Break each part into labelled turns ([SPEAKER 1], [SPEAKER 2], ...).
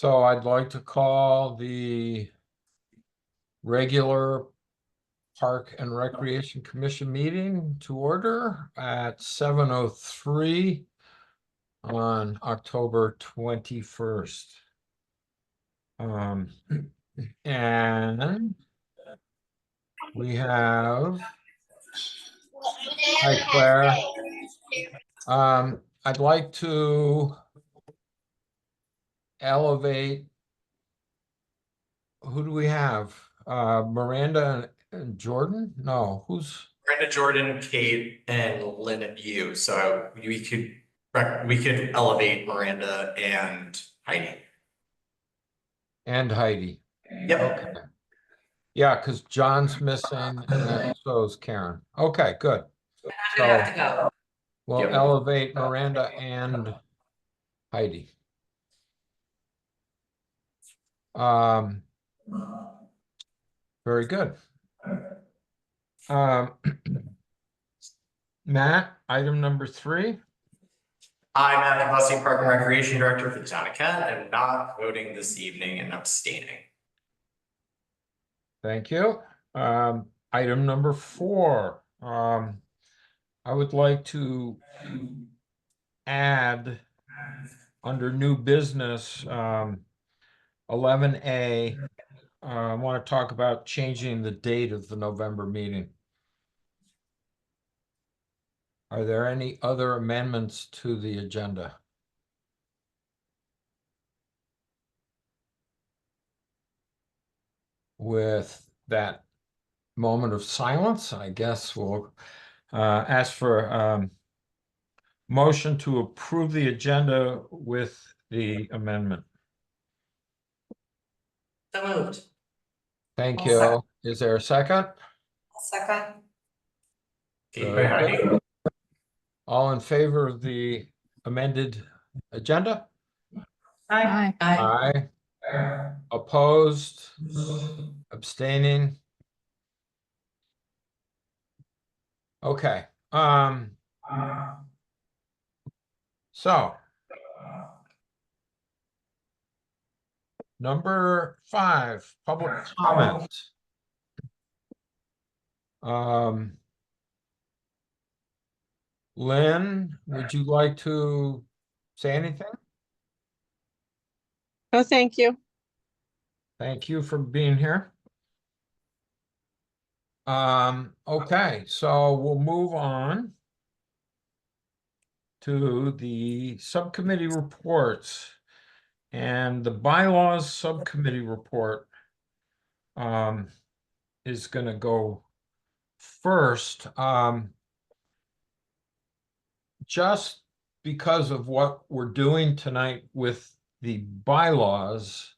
[SPEAKER 1] So I'd like to call the regular Park and Recreation Commission meeting to order at 7:03 on October 21st. And we have, hi Claire. I'd like to elevate, who do we have? Miranda and Jordan? No, who's?
[SPEAKER 2] Miranda, Jordan, Kate, and Lynn and you. So we could elevate Miranda and Heidi.
[SPEAKER 1] And Heidi.
[SPEAKER 2] Yep.
[SPEAKER 1] Okay. Yeah, because John's missing and so is Karen. Okay, good. So we'll
[SPEAKER 2] Yep.
[SPEAKER 1] elevate Miranda and Heidi. Very good. Matt, item number 3.
[SPEAKER 2] I'm Matt Bussey, Park and Recreation Director for the town of Kent, and not voting this evening and abstaining.
[SPEAKER 1] Thank you. Item number 4. I would like to add under new business 11A. I want to talk about changing the date of the November meeting. Are there any other amendments to the agenda? With that moment of silence, I guess we'll ask for motion to approve the agenda with the amendment.
[SPEAKER 2] So moved.
[SPEAKER 1] Thank
[SPEAKER 3] I'll
[SPEAKER 1] you.
[SPEAKER 3] second.
[SPEAKER 1] Is there a second?
[SPEAKER 3] Second.
[SPEAKER 1] Very good. All in favor of the amended agenda?
[SPEAKER 3] Aye.
[SPEAKER 1] Aye. Opposed? Abstaining? Okay. So number 5, public comment. Lynn, would you like to say anything?
[SPEAKER 4] Oh, thank you.
[SPEAKER 1] Thank you for being here. Okay, so we'll move on to the subcommittee reports. And the bylaws subcommittee report is going to go first. Just because of what we're doing tonight with the bylaws,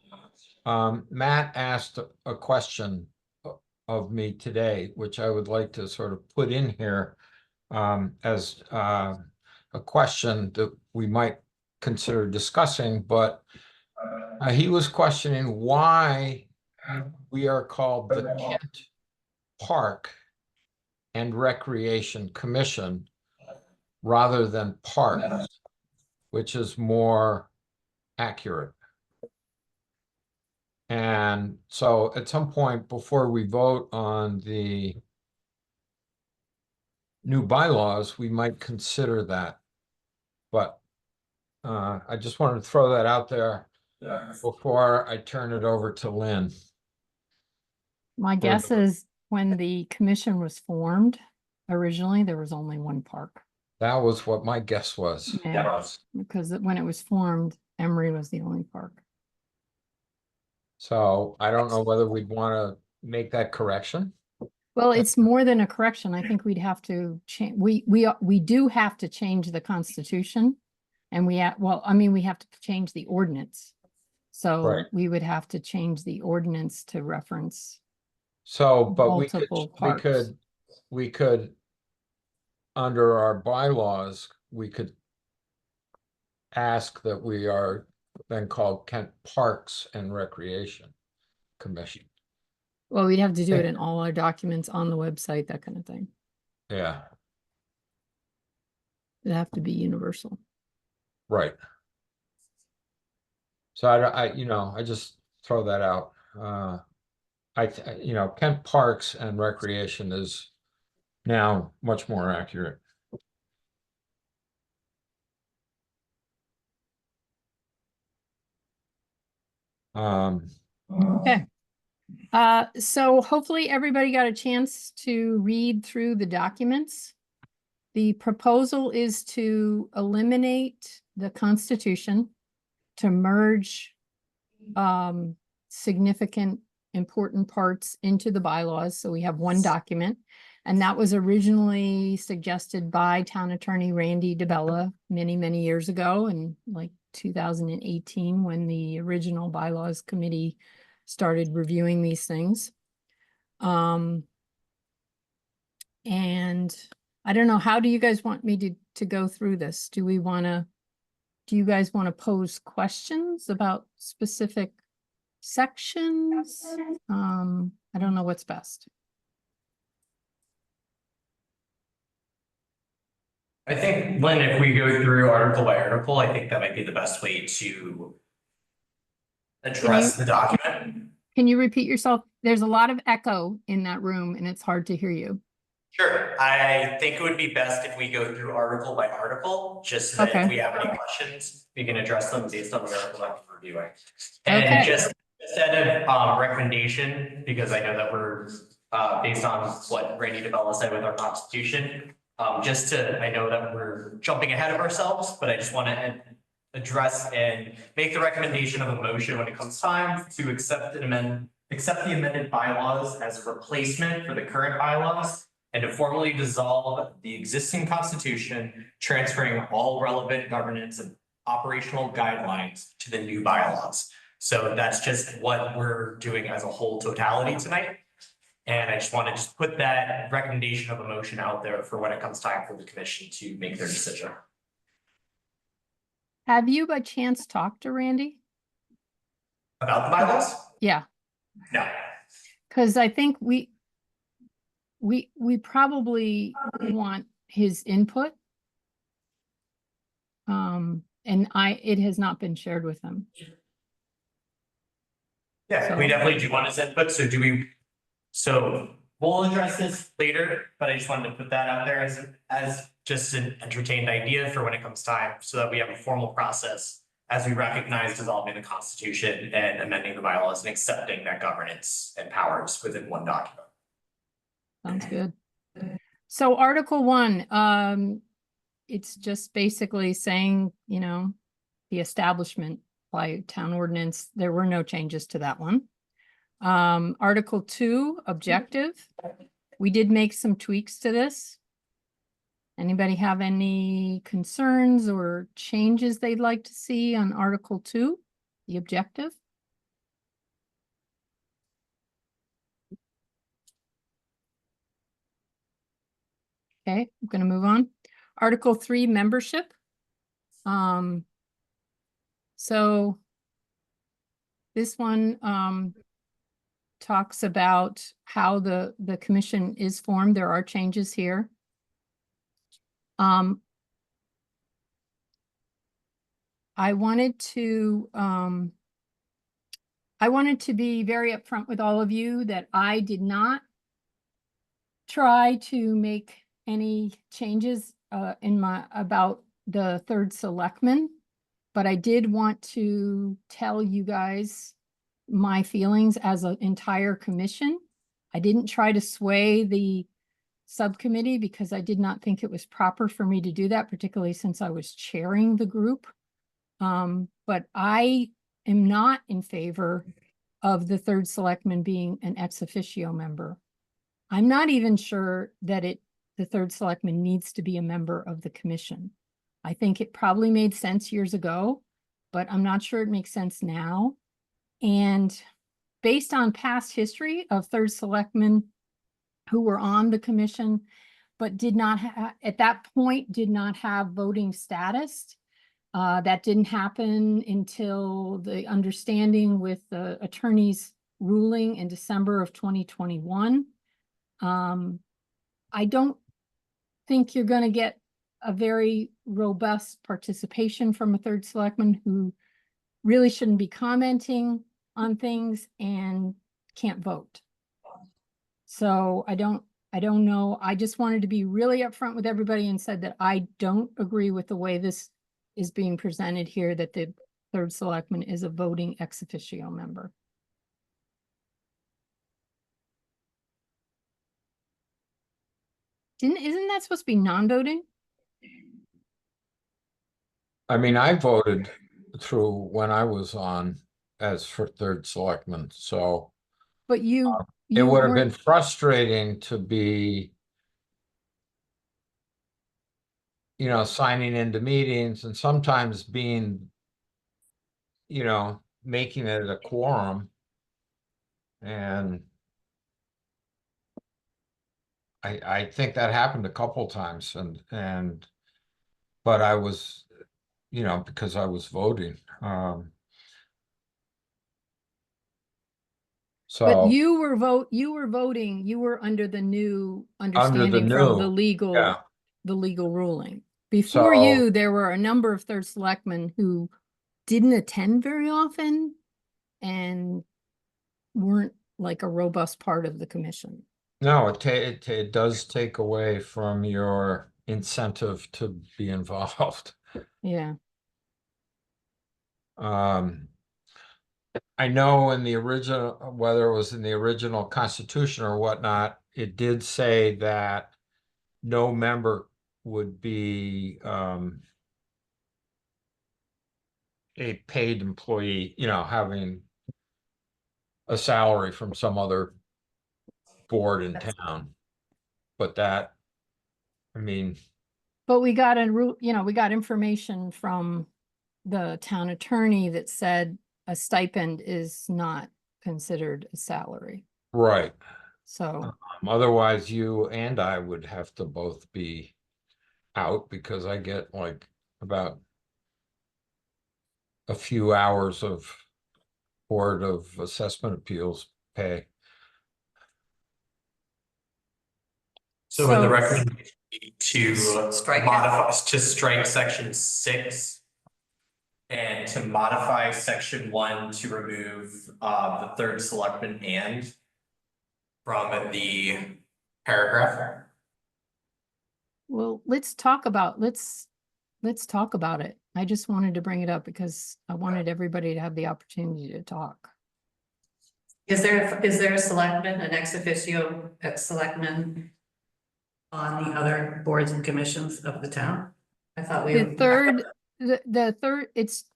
[SPEAKER 1] Matt asked a question of me today, which I would like to sort of put in here as a question that we might consider discussing, but he was questioning why we are called the Kent Park and Recreation Commission rather than Parks, which is more accurate. And so at some point before we vote on the new bylaws, we might consider that. But I just wanted to throw that out there before I turn it over to Lynn.
[SPEAKER 3] My guess is when the commission was formed, originally, there was only one park.
[SPEAKER 1] That was what my guess was.
[SPEAKER 3] Yeah, because when it was formed, Emory was the only park.
[SPEAKER 1] So I don't know whether we'd want to make that correction.
[SPEAKER 3] Well, it's more than a correction. I think we'd have to change. We do have to change the Constitution, and we have to change the ordinance. So
[SPEAKER 1] Right.
[SPEAKER 3] we would have to change the ordinance to reference.
[SPEAKER 1] So, but
[SPEAKER 3] Multiple
[SPEAKER 1] we could, under our bylaws, we could ask that we are then called Kent Parks and Recreation Commission.
[SPEAKER 3] Well, we'd have to do it in all our documents on the website, that kind of thing.
[SPEAKER 1] Yeah,
[SPEAKER 3] It'd have to be universal.
[SPEAKER 1] right. So I just throw that out. Kent Parks and Recreation is now much more accurate.
[SPEAKER 3] Okay. So hopefully everybody got a chance to read through the documents. The proposal is to eliminate the Constitution, to merge significant, important parts into the bylaws. So we have one document. And that was originally suggested by Town Attorney Randy DeBella many, many years ago, in like 2018, when the original bylaws committee started reviewing these things. And I don't know, how do you guys want me to go through this? Do you guys want to pose questions about specific sections? I don't know what's best.
[SPEAKER 2] I think, Lynn, if we go through article by article, I think that might be the best way to address the document.
[SPEAKER 3] Can you repeat yourself? There's a lot of echo in that room and it's hard to hear you.
[SPEAKER 2] Sure. I think it would be best if we go through article by article, just so that if
[SPEAKER 3] Okay.
[SPEAKER 2] we have any questions, we can address them based on the article that we're reviewing.
[SPEAKER 3] Okay.
[SPEAKER 2] And just instead of recommendation, because I know that we're based on what Randy DeBella said with our constitution, I know that we're jumping ahead of ourselves, but I just want to address and make the recommendation of a motion when it comes time to accept the amended bylaws as a replacement for the current bylaws, and to formally dissolve the existing constitution, transferring all relevant governance and operational guidelines to the new bylaws. So that's just what we're doing as a whole totality tonight. And I just want to put that recommendation of a motion out there for when it comes time for the commission to make their decision.
[SPEAKER 3] Have you by chance talked to Randy?
[SPEAKER 2] About the bylaws?
[SPEAKER 3] Yeah.
[SPEAKER 2] No.
[SPEAKER 3] Because I think we probably want his input. And it has not been shared with him.
[SPEAKER 2] Yeah,
[SPEAKER 3] So-
[SPEAKER 2] we definitely do want his input. So we'll address this later, but I just wanted to put that out there as just an entertained idea for when it comes time, so that we have a formal process as we recognize dissolving the Constitution and amending the bylaws and accepting that governance and powers within one document.
[SPEAKER 3] Sounds good. So Article 1, it's just basically saying, the establishment by town ordinance. There were no changes to that one. Article 2, objective. We did make some tweaks to this. Anybody have any concerns or changes they'd like to see on Article 2, the objective? Okay, I'm going to move on. Article 3, membership. So this one talks about how the commission is formed. There are changes here. I wanted to be very upfront with all of you that I did not try to make any changes about the third selectman, but I did want to tell you guys my feelings as an entire commission. I didn't try to sway the subcommittee because I did not think it was proper for me to do that, particularly since I was chairing the group. But I am not in favor of the third selectman being an ex officio member. I'm not even sure that the third selectman needs to be a member of the commission. I think it probably made sense years ago, but I'm not sure it makes sense now. And based on past history of third selectmen who were on the commission, but did not at that point did not have voting status, that didn't happen until the understanding with the attorney's ruling in December of 2021. I don't think you're going to get a very robust participation from a third selectman who really shouldn't be commenting on things and can't vote. So I don't know. I just wanted to be really upfront with everybody and said that I don't agree with the way this is being presented here, that the third selectman is a voting ex officio member. Isn't that supposed to be non-voting?
[SPEAKER 1] I mean, I voted through when I was on as for third selectman, so
[SPEAKER 3] But you
[SPEAKER 1] it would have been
[SPEAKER 3] weren't,
[SPEAKER 1] frustrating to be, you know, signing into meetings and sometimes being, you know, making it a quorum. And I think that happened a couple times but I was, you know, because I was voting.
[SPEAKER 3] but
[SPEAKER 1] So
[SPEAKER 3] you were voting, you were under the new
[SPEAKER 1] under the
[SPEAKER 3] understanding from the
[SPEAKER 1] new, yeah.
[SPEAKER 3] legal ruling. Before
[SPEAKER 1] So
[SPEAKER 3] you, there were a number of third selectmen who didn't attend very often and weren't like a robust part of the commission.
[SPEAKER 1] no, it does take away from your incentive to be involved.
[SPEAKER 3] Yeah.
[SPEAKER 1] I know in the original, whether it was in the original Constitution or whatnot, it did say that no member would be a paid employee, you know, having a salary from some other board in town. But that, I mean,
[SPEAKER 3] But we got we got information from the town attorney that said a stipend is not considered a salary.
[SPEAKER 1] right.
[SPEAKER 3] So,
[SPEAKER 1] Otherwise, you and I would have to both be out because I get like about a few hours of Board of Assessment Appeals pay.
[SPEAKER 2] So would the
[SPEAKER 3] So-
[SPEAKER 2] recommendation be to
[SPEAKER 4] Strike it.
[SPEAKER 2] modify, to strike section 6? And to modify section 1 to remove the third selectman and from the paragraph?
[SPEAKER 3] well, let's talk about it. I just wanted to bring it up because I wanted everybody to have the opportunity to talk.
[SPEAKER 4] Is there a selectman, an ex officio, ex-selectman on the other boards and commissions of the town? I thought we.
[SPEAKER 3] The third,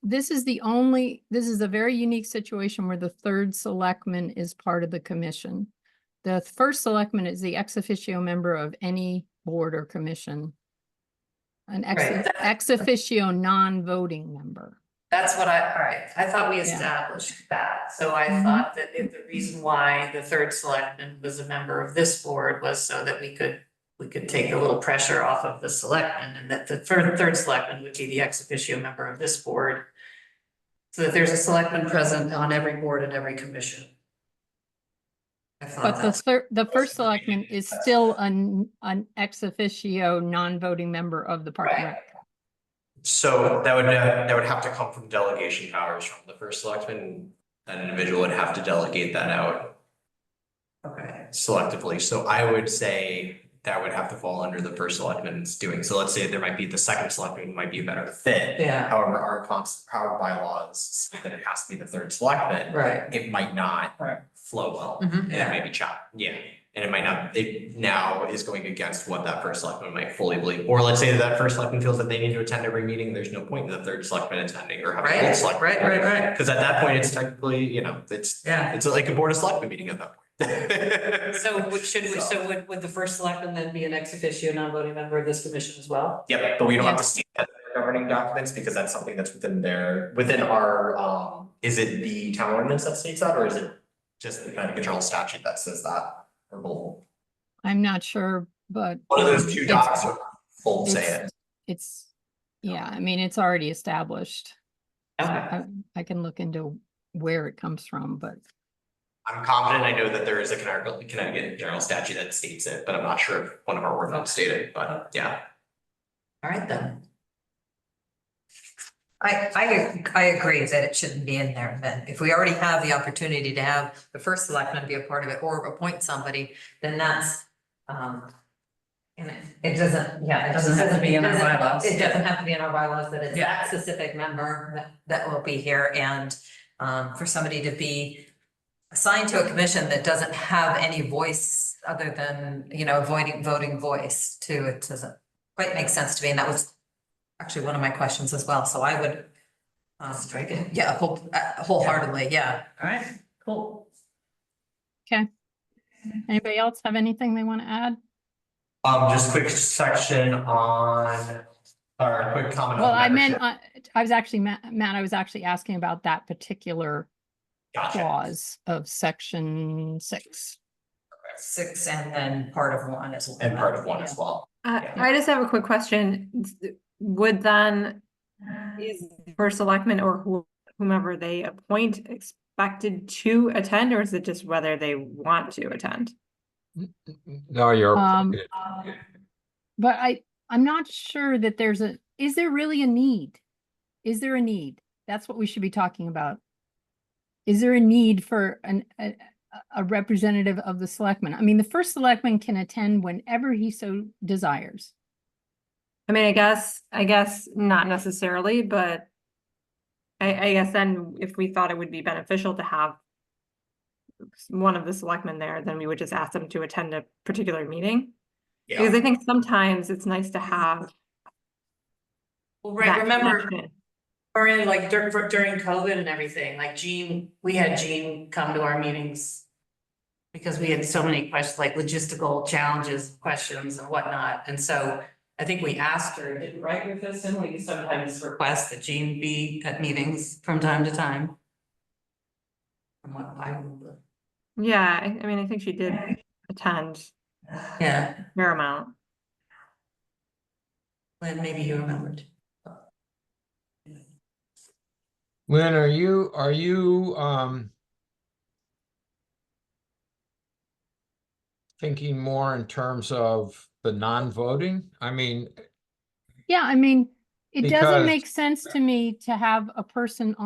[SPEAKER 3] this is a very unique situation where the third selectman is part of the commission. The first selectman is the ex officio member of any board or commission. An
[SPEAKER 4] Right.
[SPEAKER 3] ex officio non-voting member.
[SPEAKER 4] That's what all right, I thought we
[SPEAKER 3] Yeah.
[SPEAKER 4] established that, so I
[SPEAKER 3] Mhm.
[SPEAKER 4] thought that if the reason why the third selectman was a member of this board was so that we could take a little pressure off of the selectmen, and that the third selectman would be the ex officio member of this board. So that there's a selectman present on every board and every commission. I thought
[SPEAKER 3] But
[SPEAKER 4] that's,
[SPEAKER 3] the first selectman is still an ex officio non-voting member of the Park and Rec.
[SPEAKER 2] So that would have to come from delegation powers from the first selectman. That individual would have to delegate that out
[SPEAKER 4] okay,
[SPEAKER 2] selectively. So I would say that would have to fall under the first selectman's doing. So let's say there might be the second selectman who might be a better fit.
[SPEAKER 4] yeah,
[SPEAKER 2] However, our bylaws say that it has to be the third selectman.
[SPEAKER 4] right.
[SPEAKER 2] It might not
[SPEAKER 4] Right.
[SPEAKER 2] flow well.
[SPEAKER 4] Mhm,
[SPEAKER 2] And it may be chopped, yeah. And it might not, it now is going against what that first selectman might fully believe. Or let's say that first selectman feels that they need to attend every meeting, there's no point in the third selectman attending or having a full
[SPEAKER 4] Right,
[SPEAKER 2] selectman.
[SPEAKER 4] right.
[SPEAKER 2] Cause at that point, it's technically, you know, it's
[SPEAKER 4] Yeah.
[SPEAKER 2] like a board of selectmen meeting at that point.
[SPEAKER 4] So would the first selectman then be an ex officio non-voting member of this commission as well?
[SPEAKER 2] Yep, but we don't have to state that in the governing documents because that's something that's within our, is it the town ordinance that states that, or is it just the kind of control statute that says that? Or both?
[SPEAKER 3] I'm not sure, but.
[SPEAKER 2] One of those two
[SPEAKER 3] it's-
[SPEAKER 2] docs would both say
[SPEAKER 3] it's-
[SPEAKER 2] it.
[SPEAKER 3] It's, yeah, I mean, it's already established. So
[SPEAKER 4] Okay.
[SPEAKER 3] I can look into where it comes from, but
[SPEAKER 2] I'm confident I know that there is a Connecticut general statute that states it, but I'm not sure if one of our ordinance stated, but yeah.
[SPEAKER 4] All right then.
[SPEAKER 5] I agree that it shouldn't be in there. Then if we already have the opportunity to have the first selectman be a part of it or appoint somebody, then that's, and it doesn't, yeah, it doesn't have to be in our bylaws. It doesn't have to be in our bylaws that it's that specific member that will be here, and for somebody to be assigned to a commission that doesn't have any voice other than, you know, voting voice too, it doesn't quite make sense to me, and that was actually one of my questions as well, so I would
[SPEAKER 4] Strike it.
[SPEAKER 5] yeah, wholeheartedly, yeah.
[SPEAKER 4] All right, cool.
[SPEAKER 3] Okay. Anybody else have anything they want to add?
[SPEAKER 2] Just quick section on, or quick comment
[SPEAKER 3] Well,
[SPEAKER 2] on
[SPEAKER 3] I meant,
[SPEAKER 2] membership.
[SPEAKER 3] I was actually, Matt, I was actually asking about that particular
[SPEAKER 2] Gotcha.
[SPEAKER 3] clause of section 6.
[SPEAKER 5] 6 and then part of 1 as well.
[SPEAKER 2] And part of 1 as well. Yeah.
[SPEAKER 6] I just have a quick question. Would then, is the first selectman or whomever they appoint expected to attend, or is it just whether they want to attend?
[SPEAKER 1] No, you're.
[SPEAKER 3] But I'm not sure that is there really a need? Is there a need? That's what we should be talking about. Is there a need for a representative of the selectmen? I mean, the first selectman can attend whenever he so desires.
[SPEAKER 6] I mean, I guess not necessarily, but I guess then if we thought it would be beneficial to have one of the selectmen there, then we would just ask them to attend a particular meeting. Because I think sometimes it's nice to have.
[SPEAKER 4] Well, right,
[SPEAKER 6] that
[SPEAKER 4] remember,
[SPEAKER 6] connection.
[SPEAKER 4] or like during COVID and everything, like we had Jean come to our meetings. Because we had so many questions, like logistical challenges, questions and whatnot, and so I think we asked her, didn't right with this, and we sometimes request that Jean be at meetings from time to time. From what I remember.
[SPEAKER 6] Yeah, I mean, I think she did attend
[SPEAKER 4] Yeah,
[SPEAKER 6] a fair amount.
[SPEAKER 4] Lynn, maybe you remembered.
[SPEAKER 1] Lynn, are you thinking more in terms of the non-voting? I mean,
[SPEAKER 3] Yeah, I mean, it
[SPEAKER 1] Because-
[SPEAKER 3] doesn't make sense to me to have a person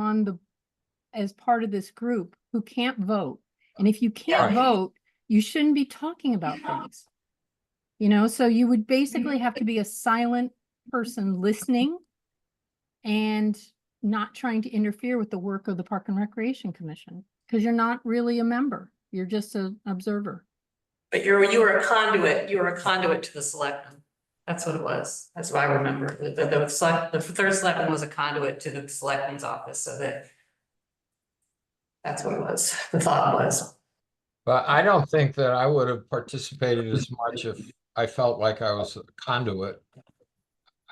[SPEAKER 3] as part of this group who can't vote. And if you can't
[SPEAKER 1] Right.
[SPEAKER 3] vote, you shouldn't be talking about things. You know, so you would basically have to be a silent person listening and not trying to interfere with the work of the Park and Recreation Commission, because you're not really a member. You're just an observer.
[SPEAKER 4] But you were a conduit, to the selectmen. That's what it was. That's what I remember. The third selectman was a conduit to the selectman's office, so that's what it was. The thought was.
[SPEAKER 1] but I don't think that I would have participated as much if I felt like I was a conduit.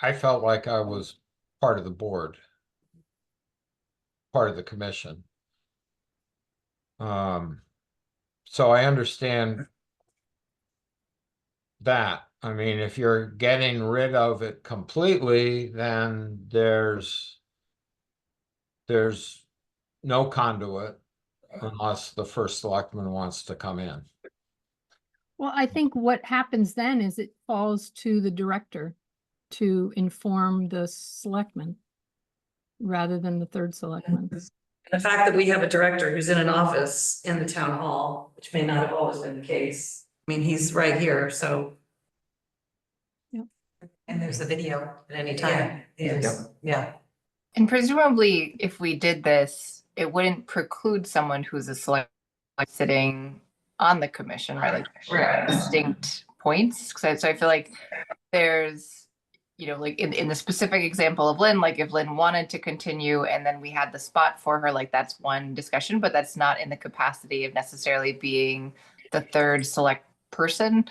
[SPEAKER 1] I felt like I was part of the board, part of the commission. So I understand that. I mean, if you're getting rid of it completely, then there's no conduit unless the first selectman wants to come in.
[SPEAKER 3] Well, I think what happens then is it falls to the director to inform the selectmen rather than the third selectman.
[SPEAKER 4] The fact that we have a director who's in an office in the town hall, which may not have always been the case. I mean, he's right here, so.
[SPEAKER 5] And there's a video at any time. Yeah.
[SPEAKER 7] And presumably, if we did this, it wouldn't preclude someone who's a select sitting on the commission, right? Like
[SPEAKER 4] Right.
[SPEAKER 7] distinct points. So I feel like there's, you know, like in the specific example of Lynn, like if Lynn wanted to continue and then we had the spot for her, like that's one discussion, but that's not in the capacity of necessarily being the third select person.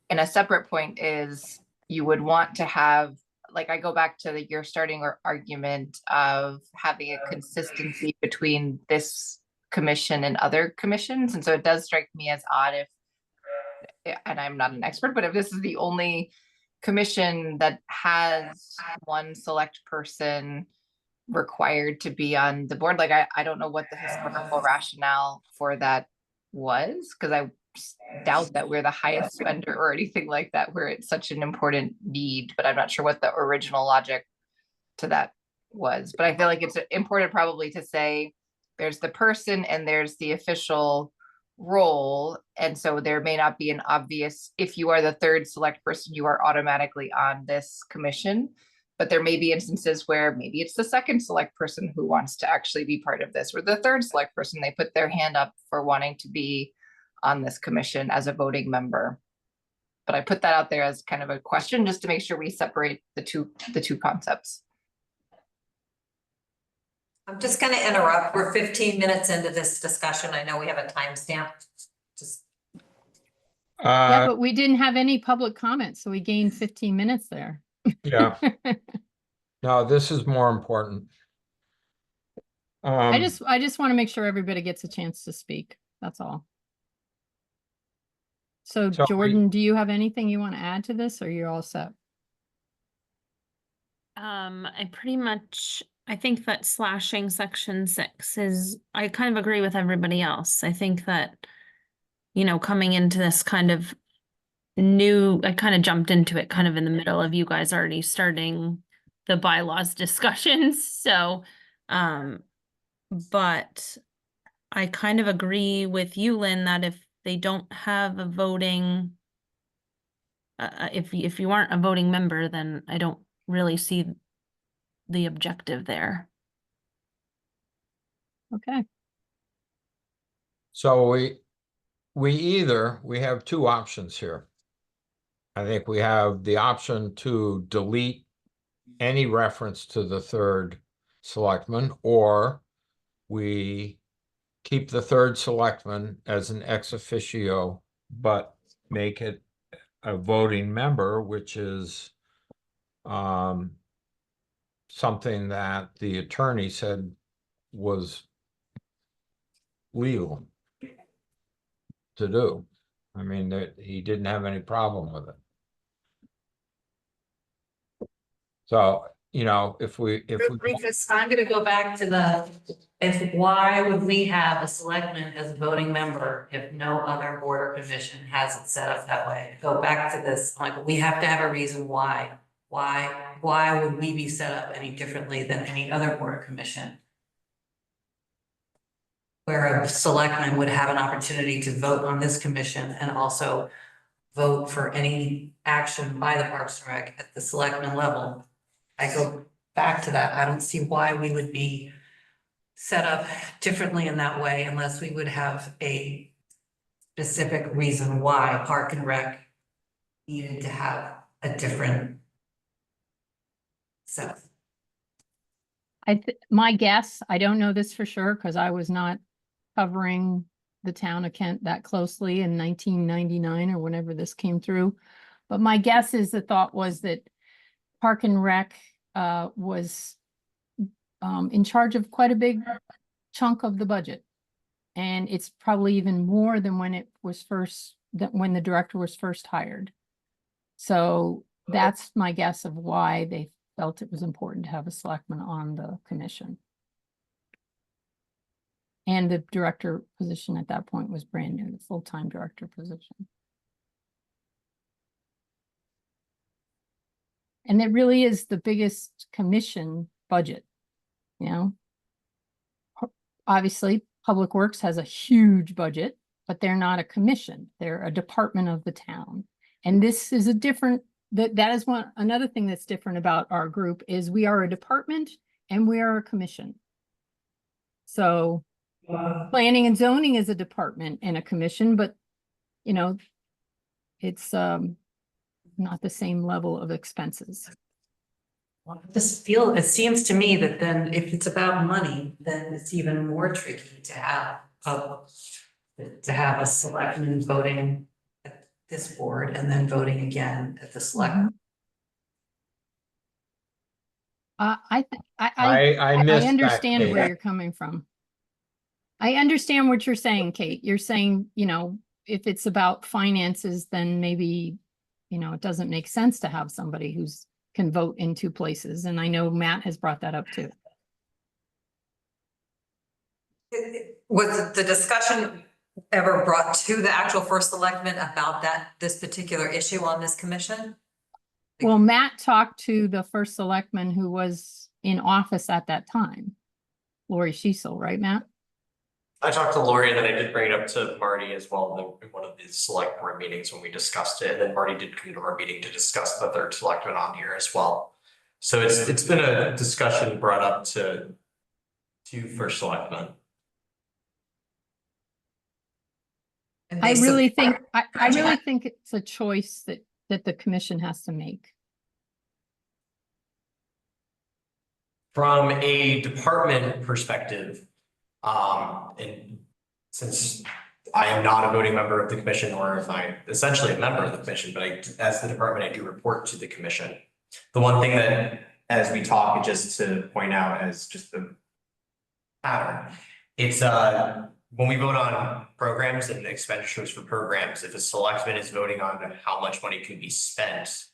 [SPEAKER 7] And a separate point is you would want to have, like I go back to your starting argument of having a consistency between this commission and other commissions. And so it does strike me as odd if, and I'm not an expert, but if this is the only commission that has one select person required to be on the board, like I don't know what the historical rationale for that was, because I doubt that we're the highest spender or anything like that where it's such an important need, but I'm not sure what the original logic to that was, but I feel like it's important probably to say there's the person and there's the official role. And so there may not be an obvious, if you are the third select person, you are automatically on this commission. But there may be instances where maybe it's the second select person who wants to actually be part of this, or the third select person, they put their hand up for wanting to be on this commission as a voting member. But I put that out there as kind of a question, just to make sure we separate the two concepts.
[SPEAKER 5] I'm just gonna interrupt. We're 15 minutes into this discussion. I know we have a timestamp. Just,
[SPEAKER 3] Yeah, but we didn't have any public comments, so we gained 15 minutes there.
[SPEAKER 1] Yeah, no, this is more important.
[SPEAKER 3] I just want to make sure everybody gets a chance to speak. That's all. So
[SPEAKER 1] So
[SPEAKER 3] Jordan, do you have anything you want to add to this, or you're all set?
[SPEAKER 8] I think that slashing section 6 is, I kind of agree with everybody else. I think that, coming into this kind of new, I kind of jumped into it kind of in the middle of you guys already starting the bylaws discussions. So, but I kind of agree with you, Lynn, that if they don't have a voting, if you aren't a voting member, then I don't really see the objective there.
[SPEAKER 3] Okay.
[SPEAKER 1] So we have two options here. I think we have the option to delete any reference to the third selectman, or we keep the third selectman as an ex officio, but make it a voting member, which is something that the attorney said was legal to do. I mean, that he didn't have any problem with it. So, if we
[SPEAKER 4] Rufus, I'm gonna go back to why would we have a selectman as a voting member if no other board or commission has it set up that way? Go back to this, like, we have to have a reason why. Why would we be set up any differently than any other board or commission? Where a selectman would have an opportunity to vote on this commission and also vote for any action by the Parks and Rec at the selectman level. I go back to that. I don't see why we would be set up differently in that way unless we would have a specific reason why Park and Rec needed to have a different setup.
[SPEAKER 3] My guess, I don't know this for sure because I was not covering the town of Kent that closely in 1999 or whenever this came through. But my guess is the thought was that Park and Rec was in charge of quite a big chunk of the budget. And it's probably even more than when when the director was first hired. So that's my guess of why they felt it was important to have a selectman on the commission. And the director position at that point was brand new, the full-time director position. And it really is the biggest commission budget, Obviously, Public Works has a huge budget, but they're not a commission. They're a department of the town. And this is that is another thing that's different about our group is we are a department and we are a commission. So planning and zoning is a department and a commission, but it's not the same level of expenses.
[SPEAKER 4] It seems to me that then if it's about money, then it's even more tricky to have a selectman voting at this board and then voting again at the select.
[SPEAKER 3] I
[SPEAKER 1] missed that,
[SPEAKER 3] understand
[SPEAKER 1] Kate.
[SPEAKER 3] where you're coming from. I understand what you're saying, Kate. You're saying, if it's about finances, then maybe, it doesn't make sense to have somebody who's can vote in two places. And I know Matt has brought that up too.
[SPEAKER 5] was the discussion ever brought to the actual first selectman about this particular issue on this commission?
[SPEAKER 3] Well, Matt talked to the first selectman who was in office at that time. Lori Cecil, right, Matt?
[SPEAKER 2] I talked to Lori, and then I did bring it up to Marty as well in one of the select board meetings when we discussed it. And then Marty did come to our meeting to discuss the third selectman on here as well. So it's been a discussion brought up to first selectmen.
[SPEAKER 5] And
[SPEAKER 3] I
[SPEAKER 5] they
[SPEAKER 3] really
[SPEAKER 5] support-
[SPEAKER 3] think, I really think it's a choice that the commission has to make.
[SPEAKER 2] From a department perspective, and since I am not a voting member of the commission, or if I'm essentially a member of the commission, but as the department, I do report to the commission. The one thing that, as we talk, just to point out as just the pattern, it's when we vote on programs and expenditures for programs, if a selectman is voting on how much money can be spent,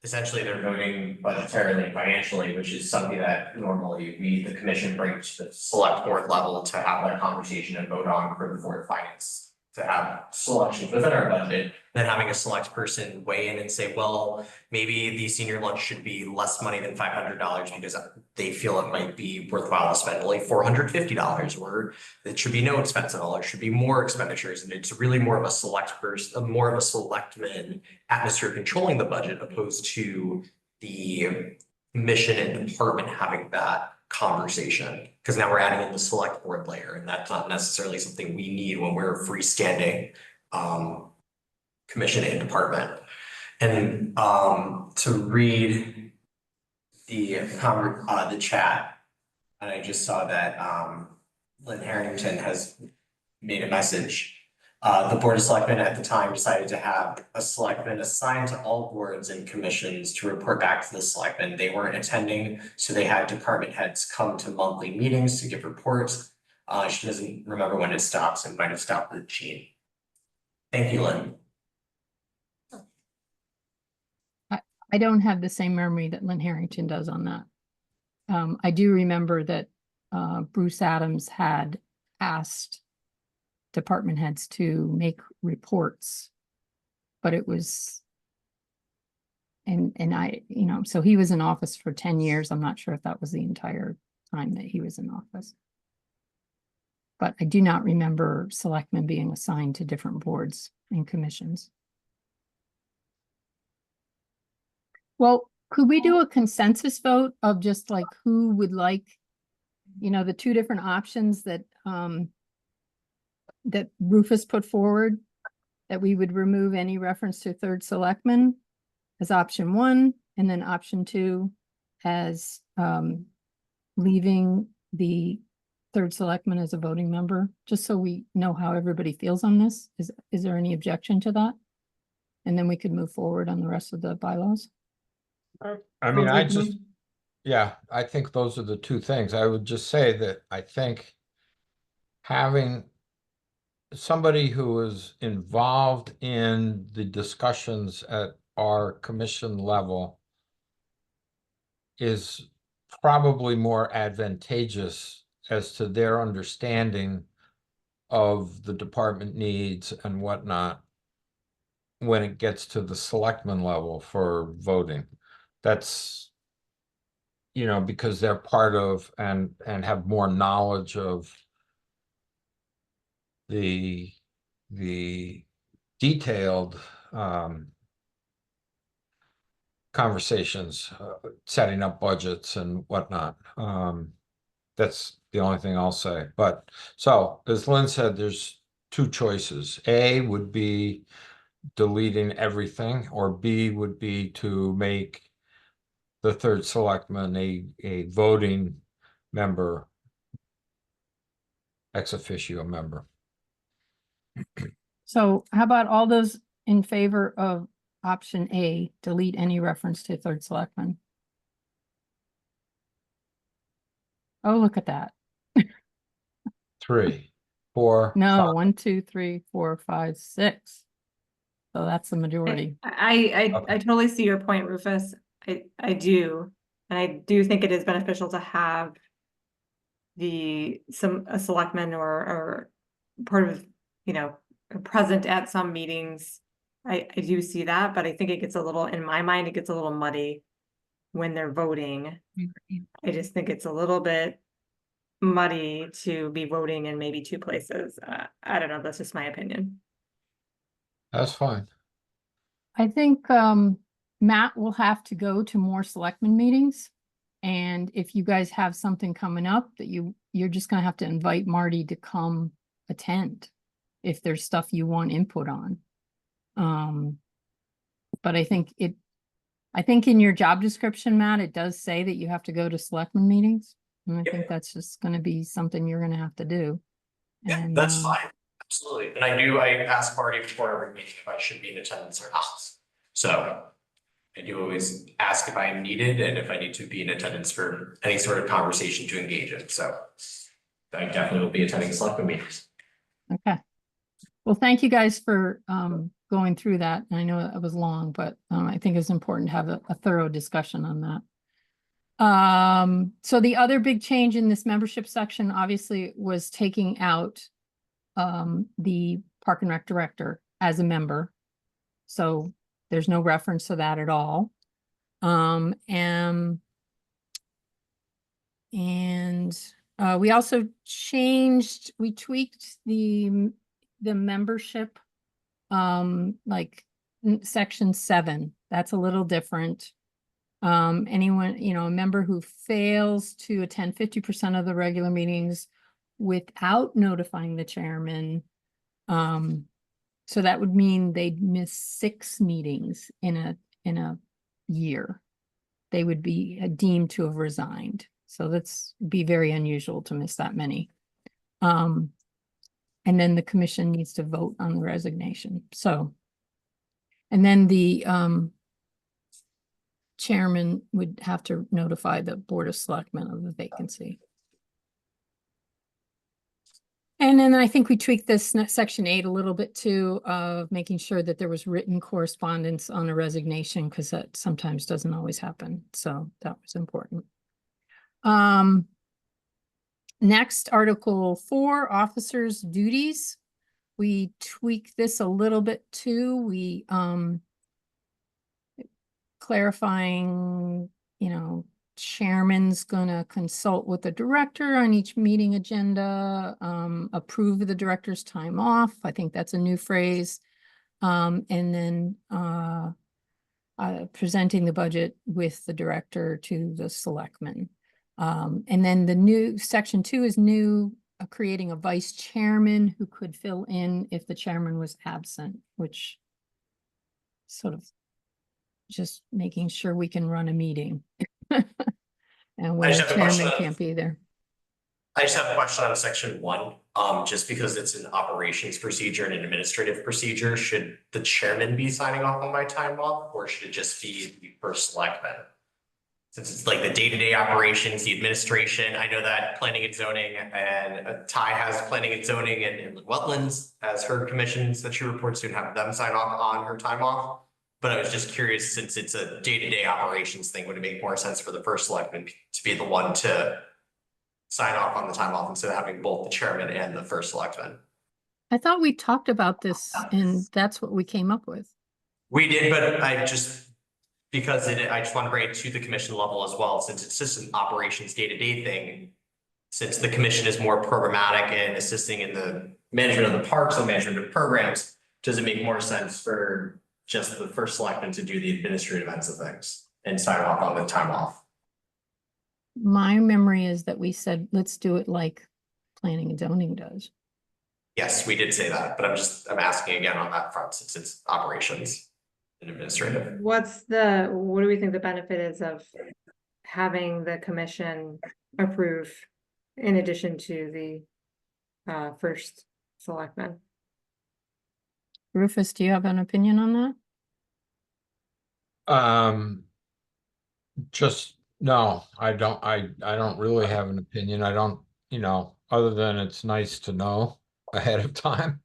[SPEAKER 2] essentially they're voting budgetarily and financially, which is something that normally we, the commission, bring to the select board level to have that conversation and vote on for the board of finance. To have selections within our budget, then having a select person weigh in and say, well, maybe the senior lunch should be less money than $500 because they feel it might be worthwhile to spend only $450, or it should be no expense at all, or should be more expenditures. And it's really more of a select person, more of a selectman atmosphere controlling the budget, opposed to the mission and department having that conversation, because now we're adding in the select board layer, and that's not necessarily something we need when we're a freestanding commission and department. And to read the chat, and I just saw that Lynn Harrington has made a message. The Board of Selectmen at the time decided to have a selectman assigned to all boards and commissions to report back to the selectmen. They weren't attending, so they had department heads come to monthly meetings to give reports. She doesn't remember when it stops, and might have stopped with Jean. Thank you, Lynn.
[SPEAKER 3] I don't have the same memory that Lynn Harrington does on that. I do remember that Bruce Adams had asked department heads to make reports, but it was, and I, so he was in office for 10 years. I'm not sure if that was the entire time that he was in office. But I do not remember selectmen being assigned to different boards and commissions. Well, could we do a consensus vote of just like who would like, the two different options that that Rufus put forward, that we would remove any reference to third selectman as option 1, and then option 2 as leaving the third selectman as a voting member, just so we know how everybody feels on this. Is there any objection to that? And then we could move forward on the rest of the bylaws.
[SPEAKER 1] I mean, I think those are the two things. I would just say that I think having somebody who is involved in the discussions at our commission level is probably more advantageous as to their understanding of the department needs and whatnot when it gets to the selectman level for voting. That's, because they're part of and have more knowledge of the detailed conversations, setting up budgets and whatnot. That's the only thing I'll say. But so, as Lynn said, there's two choices. A would be deleting everything, or B would be to make the third selectman a voting member, ex officio member.
[SPEAKER 3] So how about all those in favor of option A, delete any reference to third selectman? Oh, look at that.
[SPEAKER 1] 3, 4.
[SPEAKER 3] No,
[SPEAKER 1] 5.
[SPEAKER 3] 1, 2, 3, 4, 5, 6. So that's the majority.
[SPEAKER 6] I
[SPEAKER 1] Okay.
[SPEAKER 6] totally see your point, Rufus. I do. And I do think it is beneficial to have a selectman or part of, present at some meetings. I do see that, but I think it gets a little, in my mind, it gets a little muddy when they're voting. I just think it's a little bit muddy to be voting in maybe two places. I don't know, that's just my opinion.
[SPEAKER 1] That's fine.
[SPEAKER 3] I think Matt will have to go to more selectmen meetings. And if you guys have something coming up that you're just gonna have to invite Marty to come attend if there's stuff you want input on. But I think in your job description, Matt, it does say that you have to go to selectmen meetings. And I
[SPEAKER 2] Yep.
[SPEAKER 3] think that's just gonna be something you're gonna have to do.
[SPEAKER 2] Yeah,
[SPEAKER 3] And,
[SPEAKER 2] that's fine, absolutely. And I ask Marty before every meeting if I should be in attendance or not. So I do always ask if I am needed and if I need to be in attendance for any sort of conversation to engage in, so. I definitely will be attending selectmen meetings.
[SPEAKER 3] Okay. Well, thank you guys for going through that. I know it was long, but I think it's important to have a thorough discussion on that. So the other big change in this membership section obviously was taking out the Park and Rec director as a member. So there's no reference to that at all. And we also we tweaked the membership, like section 7, that's a little different. Anyone, a member who fails to attend 50% of the regular meetings without notifying the chairman. So that would mean they'd miss 6 meetings in a year. They would be deemed to have resigned. So that's be very unusual to miss that many. And then the commission needs to vote on the resignation. So, and then the chairman would have to notify the Board of Selectmen of the vacancy. And then I think we tweaked this section 8 a little bit too, of making sure that there was written correspondence on a resignation, because that sometimes doesn't always happen. So that was important. Next, Article 4, officers' duties. We tweaked this a little bit too. We clarifying, chairman's gonna consult with the director on each meeting agenda, approve the director's time off. I think that's a new phrase. And then presenting the budget with the director to the selectmen. And then the new section 2 is new, creating a vice chairman who could fill in if the chairman was absent, which sort of just making sure we can run a meeting. And when the chairman can't be there.
[SPEAKER 2] I just have a question on section 1, just because it's an operations procedure and an administrative procedure, should the chairman be signing off on my time off, or should it just be the first selectman? Since it's like the day-to-day operations, the administration, I know that planning and zoning, and Ty has planning and zoning and wetlands as her commissions that she reports to, and have them sign off on her time off. But I was just curious, since it's a day-to-day operations thing, would it make more sense for the first selectman to be the one to sign off on the time off instead of having both the chairman and the first selectman?
[SPEAKER 3] I thought we talked about this and that's what we came up with.
[SPEAKER 2] We did, but I just, because I just want to bring it to the commission level as well, since it's just an operations day-to-day thing. Since the commission is more programmatic and assisting in the management of the parks and management of programs, does it make more sense for just the first selectman to do the administrative ends of things and sign off on the time off?
[SPEAKER 3] My memory is that we said, let's do it like planning and zoning does.
[SPEAKER 2] Yes, we did say that, but I'm asking again on that front, since it's operations and administrative.
[SPEAKER 6] What do we think the benefit is of having the commission approve in addition to the first selectman?
[SPEAKER 3] Rufus, do you have an opinion on that?
[SPEAKER 1] Just, no, I don't really have an opinion. I don't, other than it's nice to know ahead of time.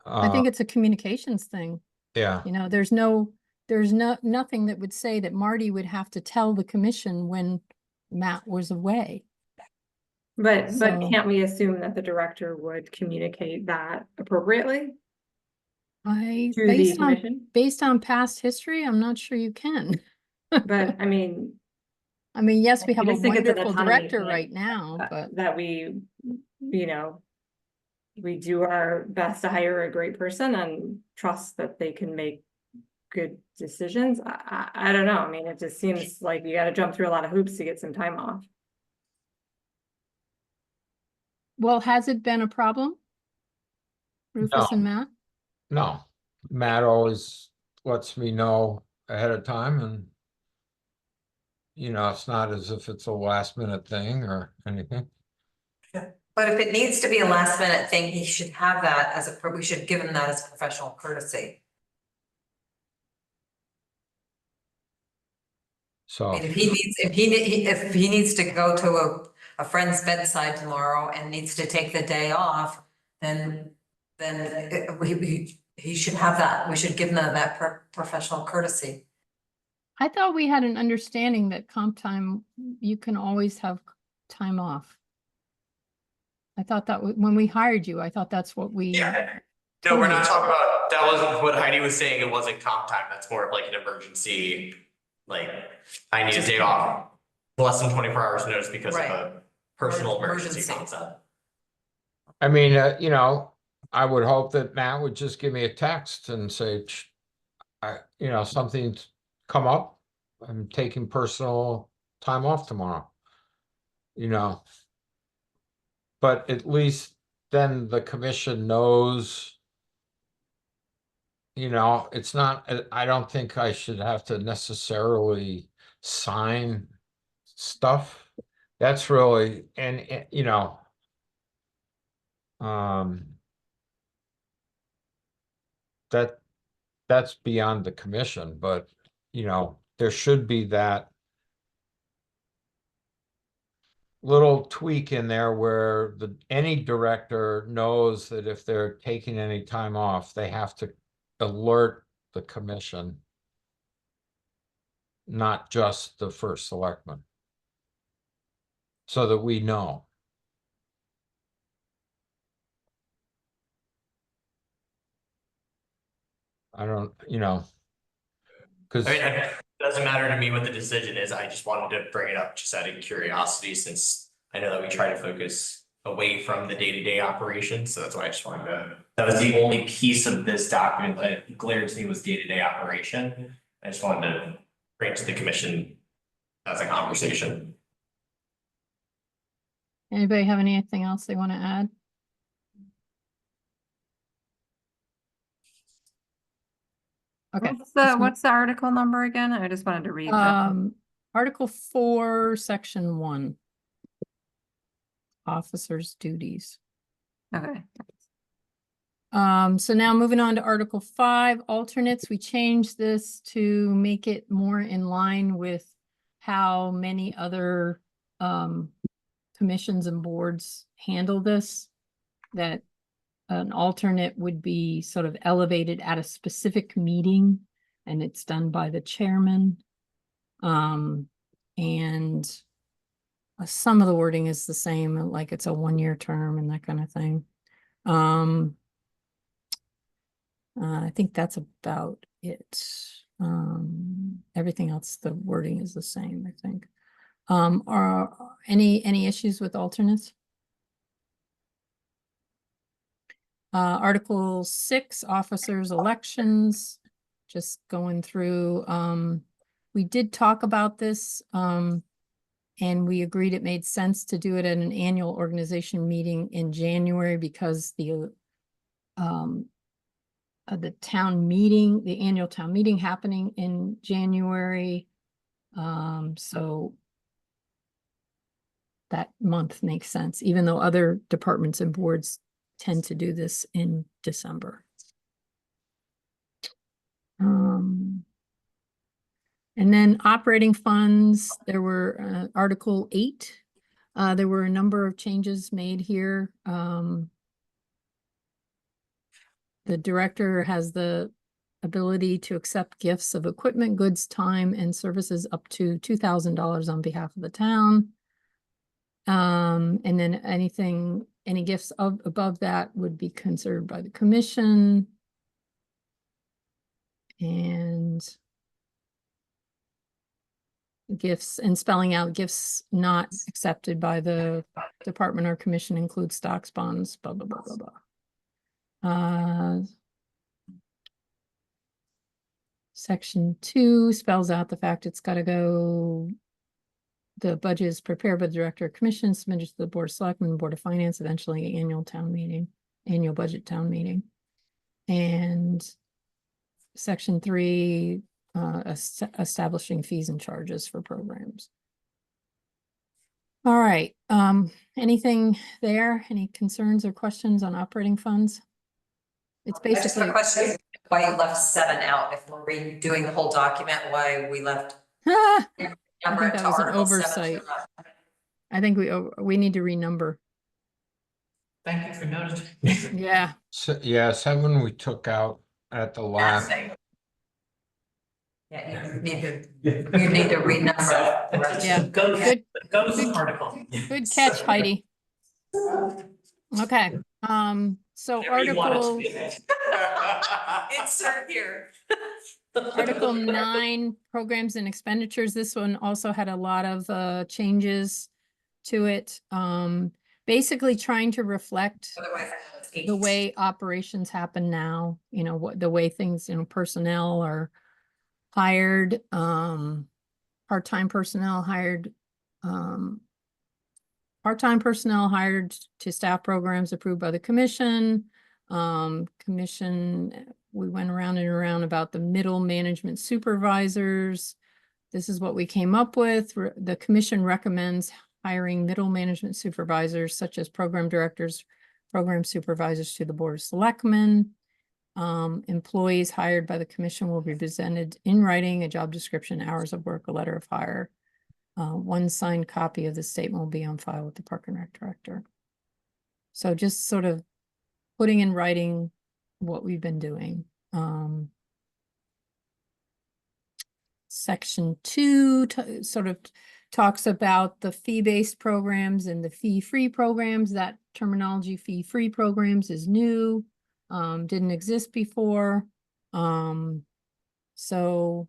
[SPEAKER 3] I think it's a communications thing.
[SPEAKER 1] Yeah,
[SPEAKER 3] There's nothing that would say that Marty would have to tell the commission when Matt was away.
[SPEAKER 6] But
[SPEAKER 3] So-
[SPEAKER 6] can't we assume that the director would communicate that appropriately to the commission?
[SPEAKER 3] Based on past history, I'm not sure you can.
[SPEAKER 6] But I mean,
[SPEAKER 3] I mean, yes, we
[SPEAKER 6] I
[SPEAKER 3] have a
[SPEAKER 6] just think it's an
[SPEAKER 3] wonderful
[SPEAKER 6] autonomy
[SPEAKER 3] director
[SPEAKER 6] thing,
[SPEAKER 3] right now, but
[SPEAKER 6] that we, you know, we do our best to hire a great person and trust that they can make good decisions. I don't know. I mean, it just seems like you gotta jump through a lot of hoops to get some time off.
[SPEAKER 3] well, has it been a problem? Rufus and Matt?
[SPEAKER 1] No, Matt always lets me know ahead of time and it's not as if it's a last minute thing or anything.
[SPEAKER 5] But if it needs to be a last minute thing, he should have that as we should give him that as professional courtesy.
[SPEAKER 1] So,
[SPEAKER 5] And if he needs to go to a friend's bedside tomorrow and needs to take the day off, then he should have that. We should give him that professional courtesy.
[SPEAKER 3] I thought we had an understanding that comp time, you can always have time off. I thought that when we hired you, I thought that's what we.
[SPEAKER 2] Yeah. No, we're not talking about, that wasn't what Heidi was saying. It wasn't comp time. That's more of like an emergency. Like, I need a day off, less than 24 hours notice because of
[SPEAKER 5] Right.
[SPEAKER 2] a personal emergency
[SPEAKER 5] Emergency.
[SPEAKER 2] concept.
[SPEAKER 1] I mean, I would hope that Matt would just give me a text and say, something's come up. I'm taking personal time off tomorrow. But at least then the commission knows. It's not, I don't think I should have to necessarily sign stuff. That's really, and that's beyond the commission, but there should be that little tweak in there where any director knows that if they're taking any time off, they have to alert the commission, not just the first selectman, so that we know. I don't, because
[SPEAKER 2] I mean, it doesn't matter to me what the decision is. I just wanted to bring it up just out of curiosity, since I know that we try to focus away from the day-to-day operations. So that's why I just wanted to, that was the only piece of this document that glared to me was day-to-day operation. I just wanted to bring it to the commission as a conversation.
[SPEAKER 3] Anybody have anything else they want to add? Okay.
[SPEAKER 6] What's the article number again? I just wanted to read that.
[SPEAKER 3] Article 4, Section 1. Officers' duties.
[SPEAKER 6] Okay.
[SPEAKER 3] So now moving on to Article 5, alternates. We changed this to make it more in line with how many other commissions and boards handle this. That an alternate would be sort of elevated at a specific meeting, and it's done by the chairman. And some of the wording is the same, like it's a 1-year term and that kind of thing. I think that's about it. Everything else, the wording is the same, I think. Are any issues with alternates? Article 6, officers' elections, just going through, we did talk about this, and we agreed it made sense to do it at an annual organization meeting in January because the town meeting, the annual town meeting happening in January. So that month makes sense, even though other departments and boards tend to do this in December. And then operating funds, there were Article 8. There were a number of changes made here. The director has the ability to accept gifts of equipment, goods, time, and services up to $2,000 on behalf of the town. And then any gifts above that would be considered by the commission. And gifts and spelling out gifts not accepted by the department or commission include stocks, bonds, blah, blah, blah, blah, blah. Section 2 spells out the fact it's gotta go. The budget is prepared by the director of commission, submitted to the board of selectmen, board of finance, eventually annual budget town meeting. And section 3, establishing fees and charges for programs. All right, anything there? Any concerns or questions on operating funds? It's
[SPEAKER 5] I just have
[SPEAKER 3] basically.
[SPEAKER 5] a question, why you left 7 out, if we're redoing the whole document, why we left
[SPEAKER 3] I
[SPEAKER 5] number
[SPEAKER 3] think
[SPEAKER 5] to
[SPEAKER 3] that was an
[SPEAKER 5] Article 7 to
[SPEAKER 3] oversight.
[SPEAKER 5] left?
[SPEAKER 3] I think we need to renumber.
[SPEAKER 2] Thank you for noticing.
[SPEAKER 3] Yeah,
[SPEAKER 1] So, yeah, 7 we took out at the last.
[SPEAKER 5] Yeah, you need to renumber the rest.
[SPEAKER 3] Yeah.
[SPEAKER 2] Go,
[SPEAKER 3] good,
[SPEAKER 2] go to
[SPEAKER 3] good-
[SPEAKER 2] the article.
[SPEAKER 3] good catch, Heidi. Okay, so
[SPEAKER 2] Whatever you want it to
[SPEAKER 3] article,
[SPEAKER 2] be.
[SPEAKER 5] Insert here.
[SPEAKER 3] Article 9, programs and expenditures. This one also had a lot of changes to it. Basically trying to reflect
[SPEAKER 5] Otherwise, it's 8.
[SPEAKER 3] the way operations happen now, you know, what the way things, you know, personnel are hired, part-time personnel hired, part-time personnel hired to staff programs approved by the commission. We went around and around about the middle management supervisors. This is what we came up with. The commission recommends hiring middle management supervisors such as program directors, program supervisors to the board of selectmen. Employees hired by the commission will be presented in writing, a job description, hours of work, a letter of hire. One signed copy of the statement will be on file with the Park and Rec director. So just sort of putting in writing what we've been doing. Section 2 sort of talks about the fee-based programs and the fee-free programs. That terminology, fee-free programs, is new. Didn't exist before. So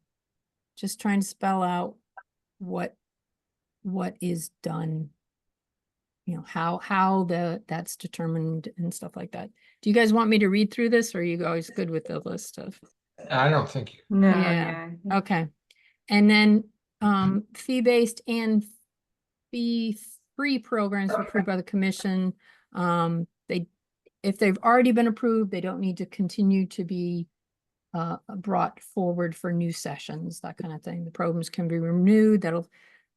[SPEAKER 3] just trying to spell out what is done, you know, how that's determined and stuff like that. Do you guys want me to read through this, or are you guys good with the list of?
[SPEAKER 1] I don't think you.
[SPEAKER 6] No,
[SPEAKER 3] Yeah.
[SPEAKER 6] yeah.
[SPEAKER 3] Okay. And then fee-based and fee-free programs were approved by the commission. If they've already been approved, they don't need to continue to be brought forward for new sessions, that kind of thing. The programs can be renewed. That'll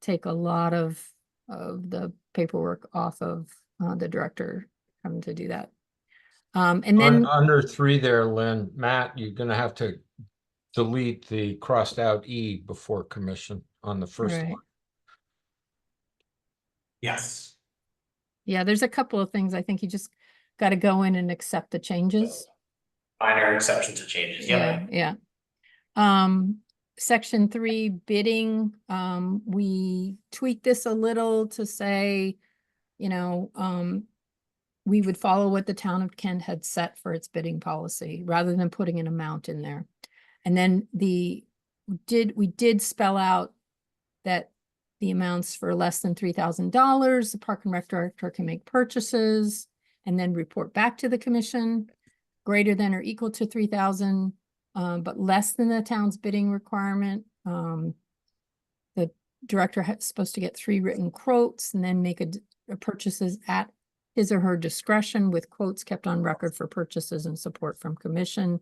[SPEAKER 3] take a lot of the paperwork off of the director having to do that. And then
[SPEAKER 1] Under 3 there, Lynn, Matt, you're gonna have to delete the crossed out E before commission on the first
[SPEAKER 3] Right.
[SPEAKER 1] one.
[SPEAKER 2] Yes.
[SPEAKER 3] yeah, there's a couple of things I think you just got to go in and accept the changes.
[SPEAKER 2] Minor exceptions to changes.
[SPEAKER 3] Yeah,
[SPEAKER 2] Yep.
[SPEAKER 3] yeah. Section 3 bidding, we tweaked this a little to say, you know, we would follow what the town of Kent had set for its bidding policy rather than putting an amount in there. And then we did spell out that the amounts for less than $3,000, the Park and Rec director can make purchases and then report back to the commission. Greater than or equal to 3,000, but less than the town's bidding requirement. The director is supposed to get 3 written quotes and then make a purchases at his or her discretion, with quotes kept on record for purchases and support from commission.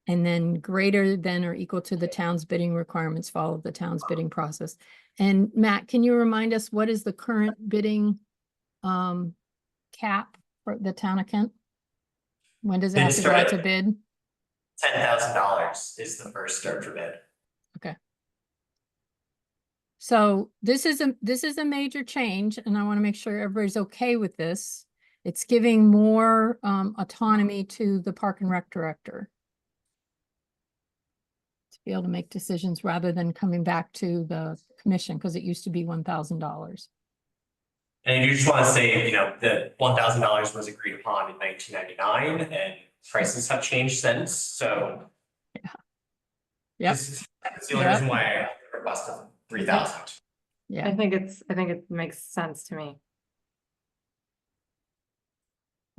[SPEAKER 3] And then greater than or equal to the town's bidding requirements follow the town's bidding process. And Matt, can you remind us what is the current bidding cap for the town of Kent? When does it have to go out to bid?
[SPEAKER 2] $10,000 is the first start for bid.
[SPEAKER 3] Okay. So this is a major change, and I want to make sure everybody's okay with this. It's giving more autonomy to the Park and Rec director to be able to make decisions rather than coming back to the commission, because it used to be $1,000.
[SPEAKER 2] And you just want to say, you know, that $1,000 was agreed upon in 1999 and prices have changed since, so.
[SPEAKER 3] Yep.
[SPEAKER 2] That's the only
[SPEAKER 3] Yep.
[SPEAKER 2] reason why I requested 3,000.
[SPEAKER 6] I
[SPEAKER 3] Yeah,
[SPEAKER 6] think it makes sense to me.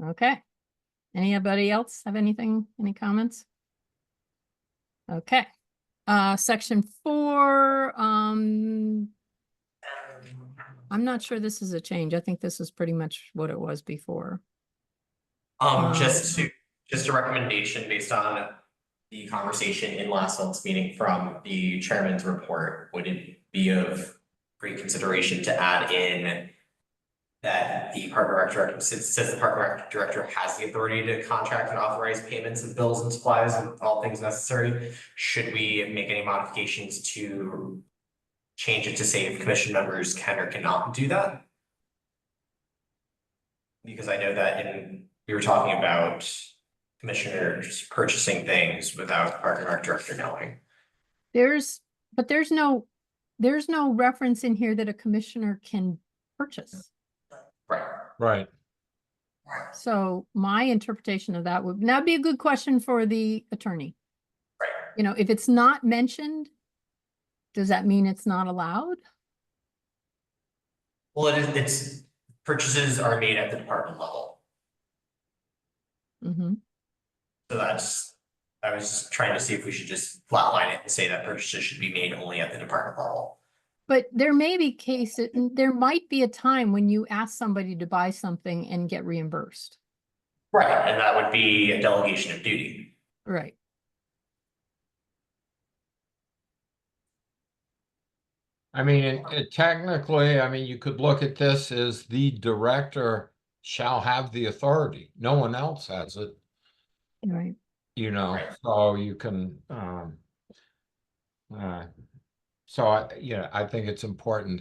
[SPEAKER 3] okay. Anybody else have anything, any comments? Okay, section 4, I'm not sure this is a change. I think this is pretty much what it was before.
[SPEAKER 2] Just a recommendation based on the conversation in last month's meeting from the chairman's report. Would it be of great consideration to add in that the park and rec director, since the park and rec director has the authority to contract and authorize payments of bills and supplies and all things necessary, should we make any modifications to change it to say if commission members can or cannot do that? Because I know that we were talking about commissioners purchasing things without park and rec director knowing.
[SPEAKER 3] But there's no reference in here that a commissioner can purchase.
[SPEAKER 2] Right.
[SPEAKER 1] Right.
[SPEAKER 3] So my interpretation of that would, that'd be a good question for the attorney.
[SPEAKER 2] Right.
[SPEAKER 3] You know, if it's not mentioned, does that mean it's not allowed?
[SPEAKER 2] Well, it's purchases are made at the department level.
[SPEAKER 3] Mm-hmm.
[SPEAKER 2] So I was just trying to see if we should just flatline it and say that purchases should be made only at the department level.
[SPEAKER 3] But there may be cases, there might be a time when you ask somebody to buy something and get reimbursed.
[SPEAKER 2] Right, and that would be a delegation of duty.
[SPEAKER 3] Right.
[SPEAKER 1] I mean, technically, I mean, you could look at this as the director shall have the authority. No one else has it,
[SPEAKER 3] Right.
[SPEAKER 1] you know,
[SPEAKER 2] Right.
[SPEAKER 1] so you can, so I think it's important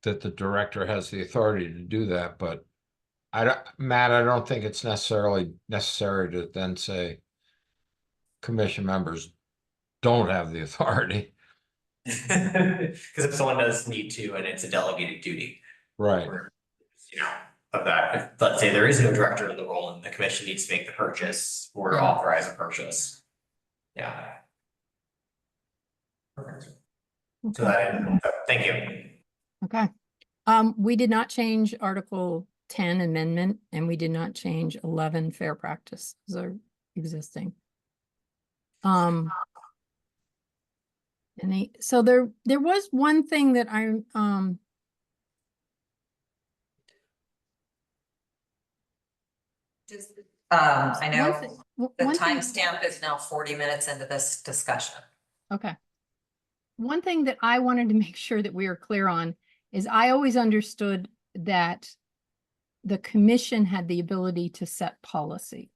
[SPEAKER 1] that the director has the authority to do that, but Matt, I don't think it's necessary to then say commission members don't have the authority.
[SPEAKER 2] Because if someone does need to, and it's a delegated duty.
[SPEAKER 1] Right.
[SPEAKER 2] Or, of that, if, let's say there is no director in the role and the commission needs to make the purchase or
[SPEAKER 3] Yeah.
[SPEAKER 2] authorize a purchase. Yeah. Perfect. So thank you.
[SPEAKER 3] Okay. We did not change Article 10 amendment, and we did not change 11 fair practice. Those are existing. So there was one thing that I
[SPEAKER 5] I know the
[SPEAKER 3] one thing-
[SPEAKER 5] timestamp is now 40 minutes into this discussion.
[SPEAKER 3] Okay. One thing that I wanted to make sure that we are clear on is I always understood that the commission had the ability to set policy.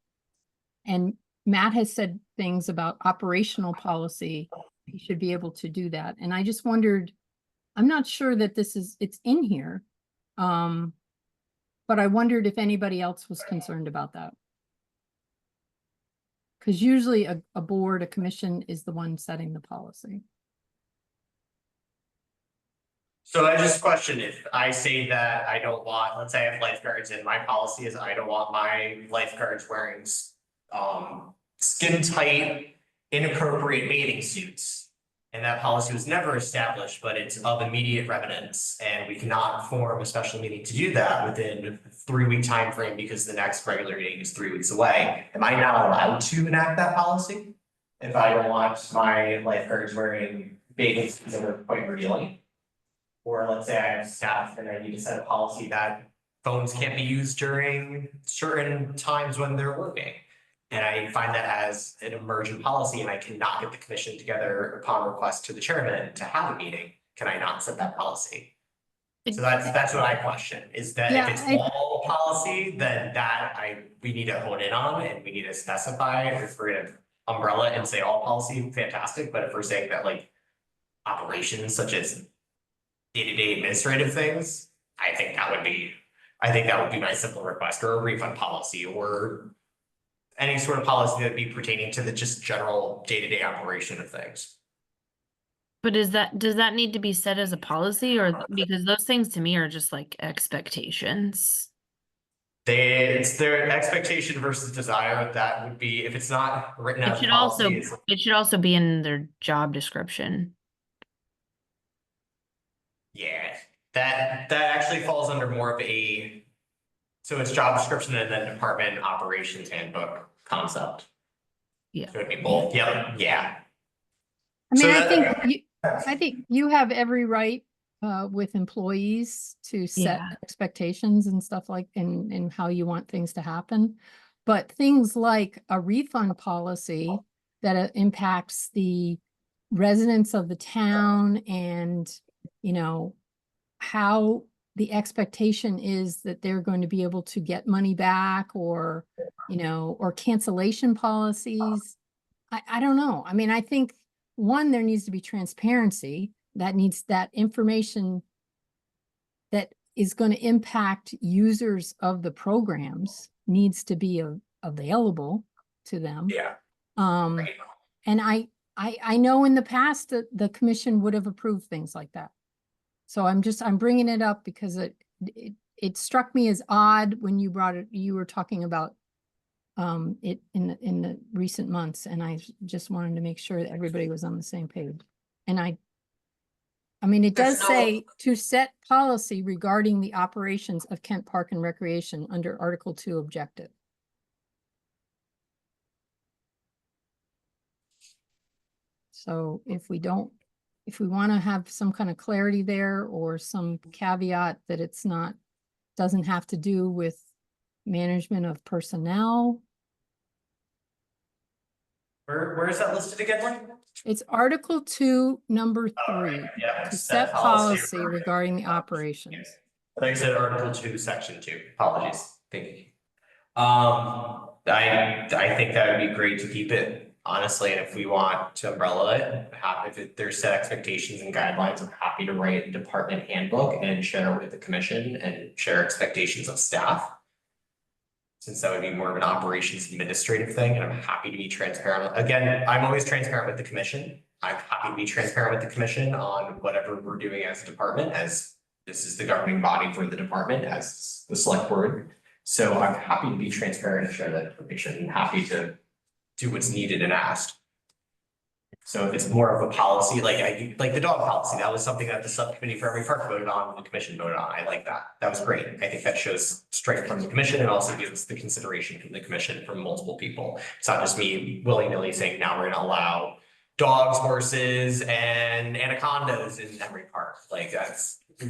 [SPEAKER 3] And Matt has said things about operational policy. He should be able to do that. And I just wondered, I'm not sure that it's in here. But I wondered if anybody else was concerned about that. Because usually a board, a commission is the one setting the policy.
[SPEAKER 2] So I just question if I say that I don't want, let's say I have lifeguards and my policy is I don't want my lifeguards wearing skin tight, inappropriate bathing suits. And that policy was never established, but it's of immediate relevance, and we cannot form a special meeting to do that within a 3-week time frame because the next regular meeting is 3 weeks away. Am I not allowed to enact that policy if I don't want my lifeguards wearing bathing suits that are quite revealing? Or let's say I have staff and I need to set a policy that phones can't be used during certain times when they're working. And I find that as an emergent policy and I cannot get the commission together upon request to the chairman to have a meeting, can I not set that policy? So that's what I question, is that if it's all policy, then we need to hone in on and we need to specify if we're gonna umbrella and say all policy, fantastic, but if we're saying that like operations such as day-to-day administrative things, I think that would be my simple request, or a refund policy, or any sort of policy that'd be pertaining to the just general day-to-day operation of things.
[SPEAKER 8] But does that need to be set as a policy, or because those things to me are just like expectations?
[SPEAKER 2] It's their expectation versus desire. That would be, if it's not written
[SPEAKER 8] It
[SPEAKER 2] as
[SPEAKER 8] should also,
[SPEAKER 2] policy, it's-
[SPEAKER 8] it should also be in their job description.
[SPEAKER 2] yeah, that actually falls under more of a, so it's job description and then department operations handbook concept.
[SPEAKER 8] Yeah.
[SPEAKER 2] So it'd be both, yep, yeah.
[SPEAKER 3] I mean,
[SPEAKER 2] So
[SPEAKER 3] I think you have every right with employees to set
[SPEAKER 8] Yeah.
[SPEAKER 3] expectations and stuff like, and how you want things to happen. But things like a refund policy that impacts the residents of the town and, you know, how the expectation is that they're going to be able to get money back or, you know, or cancellation policies. I don't know. I mean, I think one, there needs to be transparency that needs that information that is going to impact users of the programs needs to be available to them.
[SPEAKER 2] Yeah.
[SPEAKER 3] And I know in the past that the commission would have approved things like that. So I'm bringing it up because it struck me as odd when you brought it, you were talking about it in the recent months, and I just wanted to make sure that everybody was on the same page. And I mean, it
[SPEAKER 5] There's
[SPEAKER 3] does
[SPEAKER 5] no-
[SPEAKER 3] say to set policy regarding the operations of Kent Park and Recreation under Article 2 objective. So if we want to have some kind of clarity there or some caveat that it's not, doesn't have to do with management of personnel.
[SPEAKER 2] Where is that listed again, Lynn?
[SPEAKER 3] It's Article 2, number 3,
[SPEAKER 2] Yeah,
[SPEAKER 3] to set policy regarding the operations.
[SPEAKER 2] I think I said Article 2, Section 2. Apologies. Thank you. I think that would be great to keep it, honestly, and if we want to umbrella it, if there's set expectations and guidelines, I'm happy to write a department handbook and share with the commission and share expectations of staff. Since that would be more of an operations administrative thing, and I'm happy to be transparent. Again, I'm always transparent with the commission. I'm happy to be transparent with the commission on whatever we're doing as a department, as this is the governing body for the department, as the select board. So I'm happy to be transparent and share that information, and happy to do what's needed and asked. So if it's more of a policy, like the dog policy, that was something that the subcommittee for every park voted on, and the commission voted on. I like that. That was great. I think that shows strength from the commission and also gives the consideration from the commission from multiple people. It's not just me willy-nilly saying, now we're gonna allow dogs, horses, and anacondas in every park. Like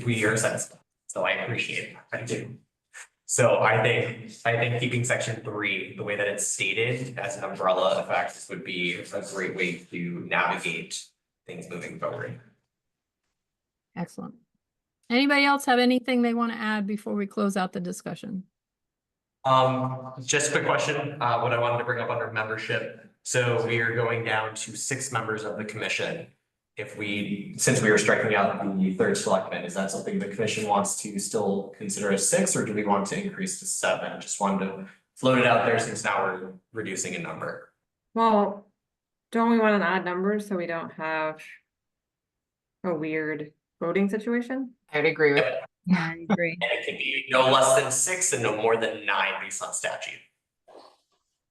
[SPEAKER 2] we are sensible. So I appreciate that. I do. So I think keeping section 3, the way that it's stated as an umbrella effect would be a great way to navigate things moving forward.
[SPEAKER 3] Excellent. Anybody else have anything they want to add before we close out the discussion?
[SPEAKER 2] Just a quick question, what I wanted to bring up under membership. So we are going down to 6 members of the commission. Since we are striking out the 3rd selectman, is that something the commission wants to still consider as 6, or do we want to increase to 7? Just wanted to float it out there since now we're reducing a number.
[SPEAKER 6] Well, don't we want to add numbers so we don't have a weird voting situation?
[SPEAKER 7] I'd agree with.
[SPEAKER 8] I agree.
[SPEAKER 2] And it can be no less than 6 and no more than 9 based on statute.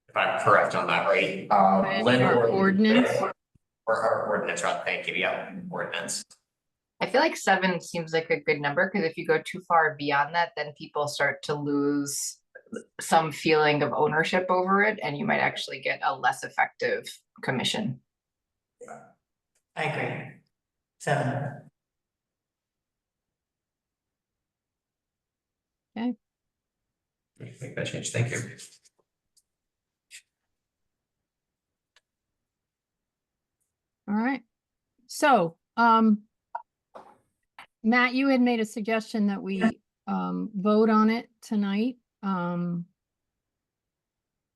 [SPEAKER 2] If I'm correct on that, right? Lynn
[SPEAKER 3] Our
[SPEAKER 2] or
[SPEAKER 3] ordinance.
[SPEAKER 2] Or our ordinance, rather, thank you, yeah, ordinance.
[SPEAKER 7] I feel like 7 seems like a good number, because if you go too far beyond that, then people start to lose some feeling of ownership over it, and you might actually get a less effective commission.
[SPEAKER 4] I agree. 7.
[SPEAKER 2] Make that change, thank you.
[SPEAKER 3] All right. So, Matt, you had made a suggestion that we vote on it tonight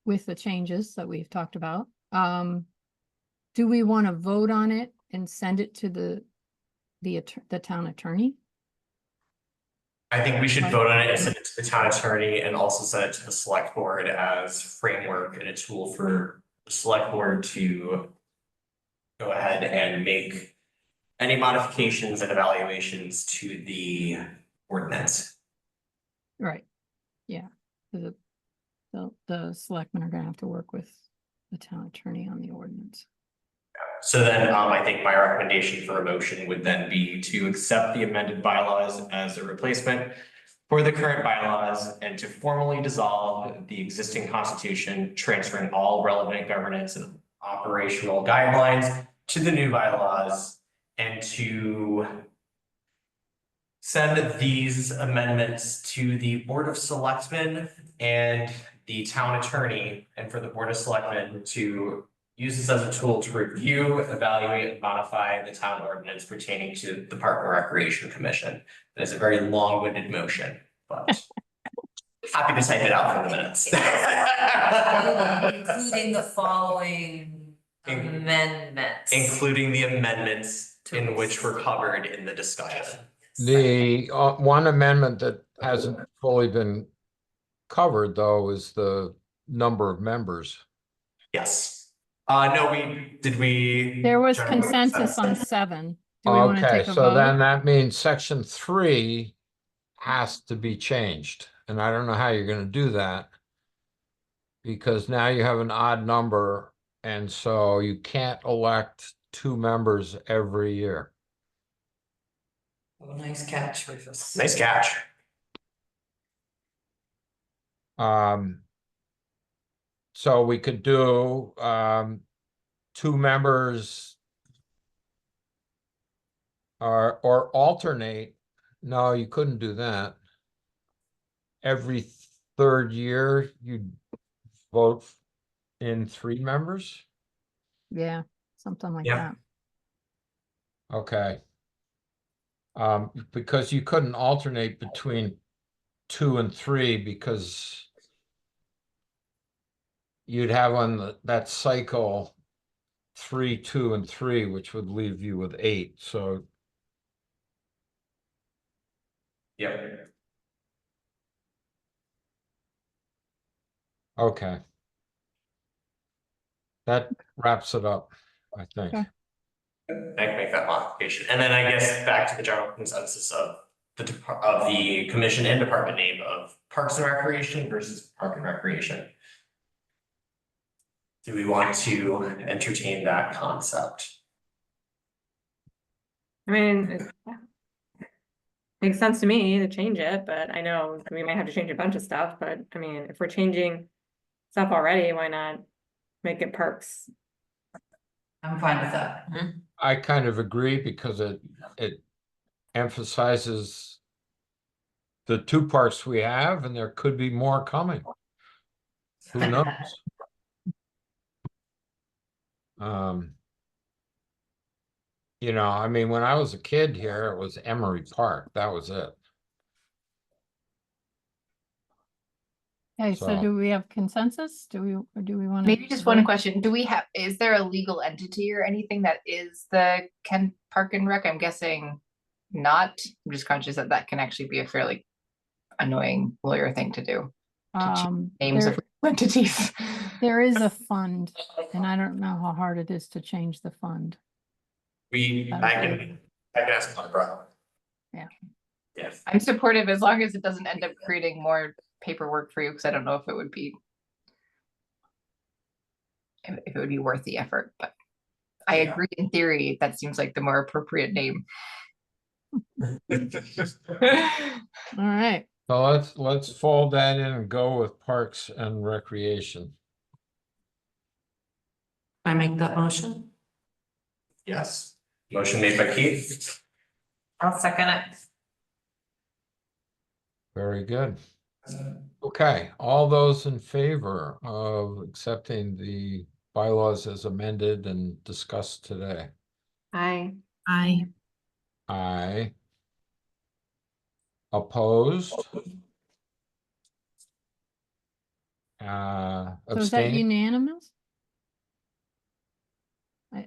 [SPEAKER 3] with the changes that we've talked about. Do we want to vote on it and send it to the town attorney?
[SPEAKER 2] I think we should vote on it and send it to the town attorney and also send it to the select board as framework and a tool for the select board to go ahead and make any modifications and evaluations to the ordinance.
[SPEAKER 3] Right. Yeah. The selectmen are gonna have to work with the town attorney on the ordinance.
[SPEAKER 2] So then, I think my recommendation for a motion would then be to accept the amended bylaws as a replacement for the current bylaws and to formally dissolve the existing constitution, transferring all relevant governance and operational guidelines to the new bylaws and to send these amendments to the Board of Selectmen and the town attorney, and for the Board of Selectmen to use this as a tool to review, evaluate, and modify the town ordinance pertaining to the Park and Recreation Commission. That is a very long-winded motion, but happy to type it out for the minutes.
[SPEAKER 5] Including the following amendments.
[SPEAKER 2] Including the amendments in which were covered in the discussion.
[SPEAKER 1] The one amendment that hasn't fully been covered, though, is the number of members.
[SPEAKER 2] Yes. No, we?
[SPEAKER 3] There was consensus on 7. Do we want to
[SPEAKER 1] Okay,
[SPEAKER 3] take a
[SPEAKER 1] so then
[SPEAKER 3] vote?
[SPEAKER 1] that means section 3 has to be changed, and I don't know how you're gonna do that. Because now you have an odd number, and so you can't elect 2 members every year.
[SPEAKER 5] Oh, nice catch, Rufus.
[SPEAKER 2] Nice catch.
[SPEAKER 1] So we could do 2 members or alternate. No, you couldn't do that. Every 3rd year, you'd vote in 3 members?
[SPEAKER 3] Yeah, something like
[SPEAKER 2] Yeah.
[SPEAKER 3] that.
[SPEAKER 1] Okay. Because you couldn't alternate between 2 and 3 because you'd have on that cycle 3, 2, and 3, which would leave you with 8. So
[SPEAKER 2] Yep.
[SPEAKER 1] okay. That wraps it up, I think.
[SPEAKER 3] Okay.
[SPEAKER 2] I can make that modification. And then I guess back to the general consensus of the commission and department name of Parks and Recreation versus Park and Recreation. Do we want to entertain that concept?
[SPEAKER 6] I mean, makes sense to me to change it, but I know we might have to change a bunch of stuff, but I mean, if we're changing stuff already, why not make it parks?
[SPEAKER 5] I'm fine with that.
[SPEAKER 1] I kind of agree because it emphasizes the 2 parts we have, and there could be more coming. Who knows? You know, I mean, when I was a kid here, it was Emery Park. That was it.
[SPEAKER 3] Okay, so
[SPEAKER 1] So-
[SPEAKER 3] do we have consensus? Do we want to?
[SPEAKER 7] Maybe just one question. Is there a legal entity or anything that is the Kent Park and Rec? I'm guessing not. I'm just conscious that that can actually be a fairly annoying lawyer thing to do. Names of legal entities.
[SPEAKER 3] There is a fund, and I don't know how hard it is to change the fund.
[SPEAKER 2] I can ask Barbara.
[SPEAKER 3] Yeah.
[SPEAKER 2] Yes.
[SPEAKER 7] I'm supportive as long as it doesn't end up creating more paperwork for you, because I don't know if it would be worth the effort, but I
[SPEAKER 2] Yeah.
[SPEAKER 7] agree in theory, that seems like the more appropriate name.
[SPEAKER 3] All right,
[SPEAKER 1] So let's fold that in and go with Parks and Recreation.
[SPEAKER 4] I make that motion?
[SPEAKER 2] Yes. Motion made by Keith.
[SPEAKER 5] I'll second it.
[SPEAKER 1] Very good. Okay, all those in favor of accepting the bylaws as amended and discussed today?
[SPEAKER 6] I
[SPEAKER 1] Aye. Opposed?
[SPEAKER 3] so is that
[SPEAKER 1] Abstain?
[SPEAKER 3] unanimous?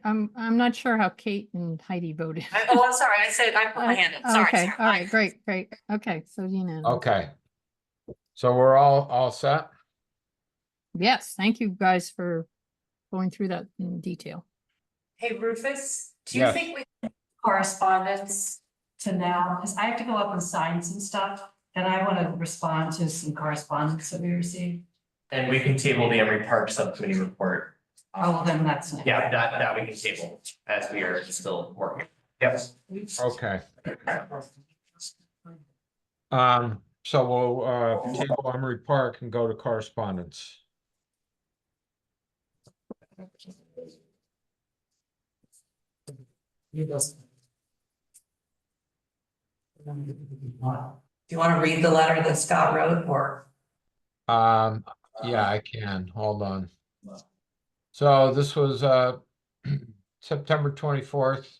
[SPEAKER 3] I'm not sure how Kate and Heidi voted.
[SPEAKER 4] Oh, I'm sorry, I said, I put my hand up, sorry.
[SPEAKER 3] Okay,
[SPEAKER 4] sorry.
[SPEAKER 3] all right, great. Okay, so unanimous.
[SPEAKER 1] Okay. So we're all set?
[SPEAKER 3] Yes, thank you guys for going through that in detail.
[SPEAKER 9] Hey Rufus, do you
[SPEAKER 1] Yes.
[SPEAKER 9] think we have correspondence to now, because I have to go up and sign some stuff.
[SPEAKER 4] And I want to respond to some correspondence that we received.
[SPEAKER 2] And we can table the Emery Park Subcommittee report.
[SPEAKER 4] Oh, well, then that's.
[SPEAKER 2] Yeah, that we can table as we are still working. Yes.
[SPEAKER 1] Okay. So we'll table Emery Park and go to correspondence.
[SPEAKER 4] Do you want to read the letter that Scott wrote or?
[SPEAKER 1] Yeah, I can. Hold on. So this was September 24th.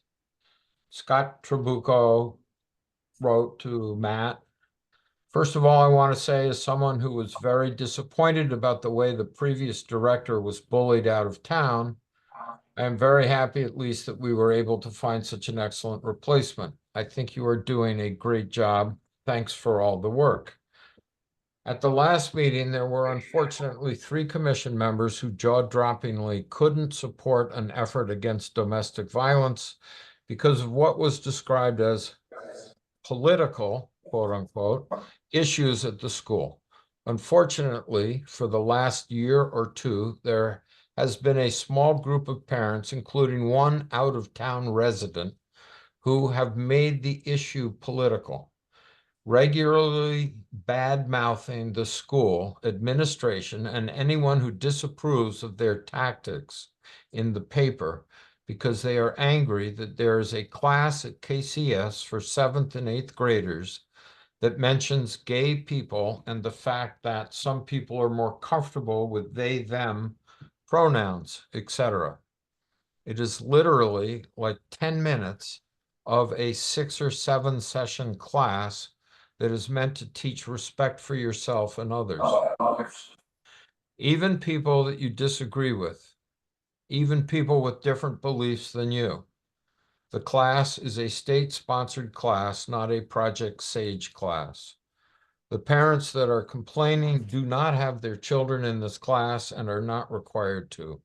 [SPEAKER 1] Scott Trabucco wrote to Matt. First of all, I want to say, as someone who was very disappointed about the way the previous director was bullied out of town, I am very happy at least that we were able to find such an excellent replacement. I think you are doing a great job. Thanks for all the work. At the last meeting, there were unfortunately 3 commission members who jaw-droppingly couldn't support an effort against domestic violence because of what was described as political, quote unquote, issues at the school. Unfortunately, for the last year or two, there has been a small group of parents, including one out-of-town resident, who have made the issue political, regularly bad-mouthing the school administration and anyone who disapproves of their tactics in the paper because they are angry that there is a class at KCS for 7th and 8th graders that mentions gay people and the fact that some people are more comfortable with they, them pronouns, etc. It is literally like 10 minutes of a 6 or 7 session class that is meant to teach respect for yourself and others. Even people that you disagree with, even people with different beliefs than you. The class is a state-sponsored class, not a Project SAGE class. The parents that are complaining do not have their children in this class and are not required to.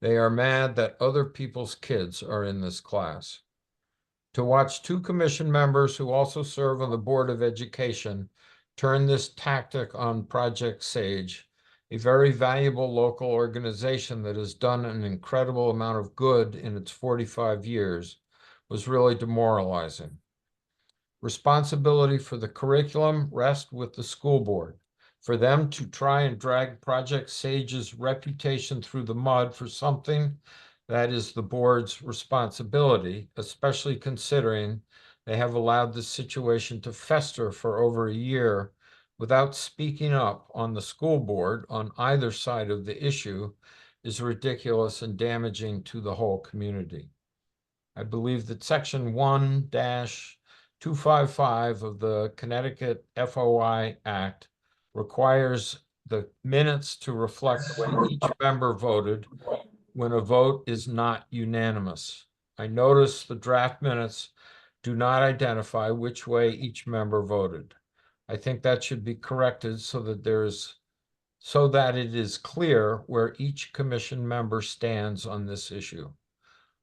[SPEAKER 1] They are mad that other people's kids are in this class. To watch 2 commission members who also serve on the Board of Education turn this tactic on Project SAGE, a very valuable local organization that has done an incredible amount of good in its 45 years, was really demoralizing. Responsibility for the curriculum rests with the school board. For them to try and drag Project SAGE's reputation through the mud for something that is the board's responsibility, especially considering they have allowed this situation to fester for over a year without speaking up on the school board on either side of the issue, is ridiculous and damaging to the whole community. I believe that Section 1-255 of the Connecticut FOI Act requires the minutes to reflect the way each member voted when a vote is not unanimous. I notice the draft minutes do not identify which way each member voted. I think that should be corrected so that it is clear where each commission member stands on this issue.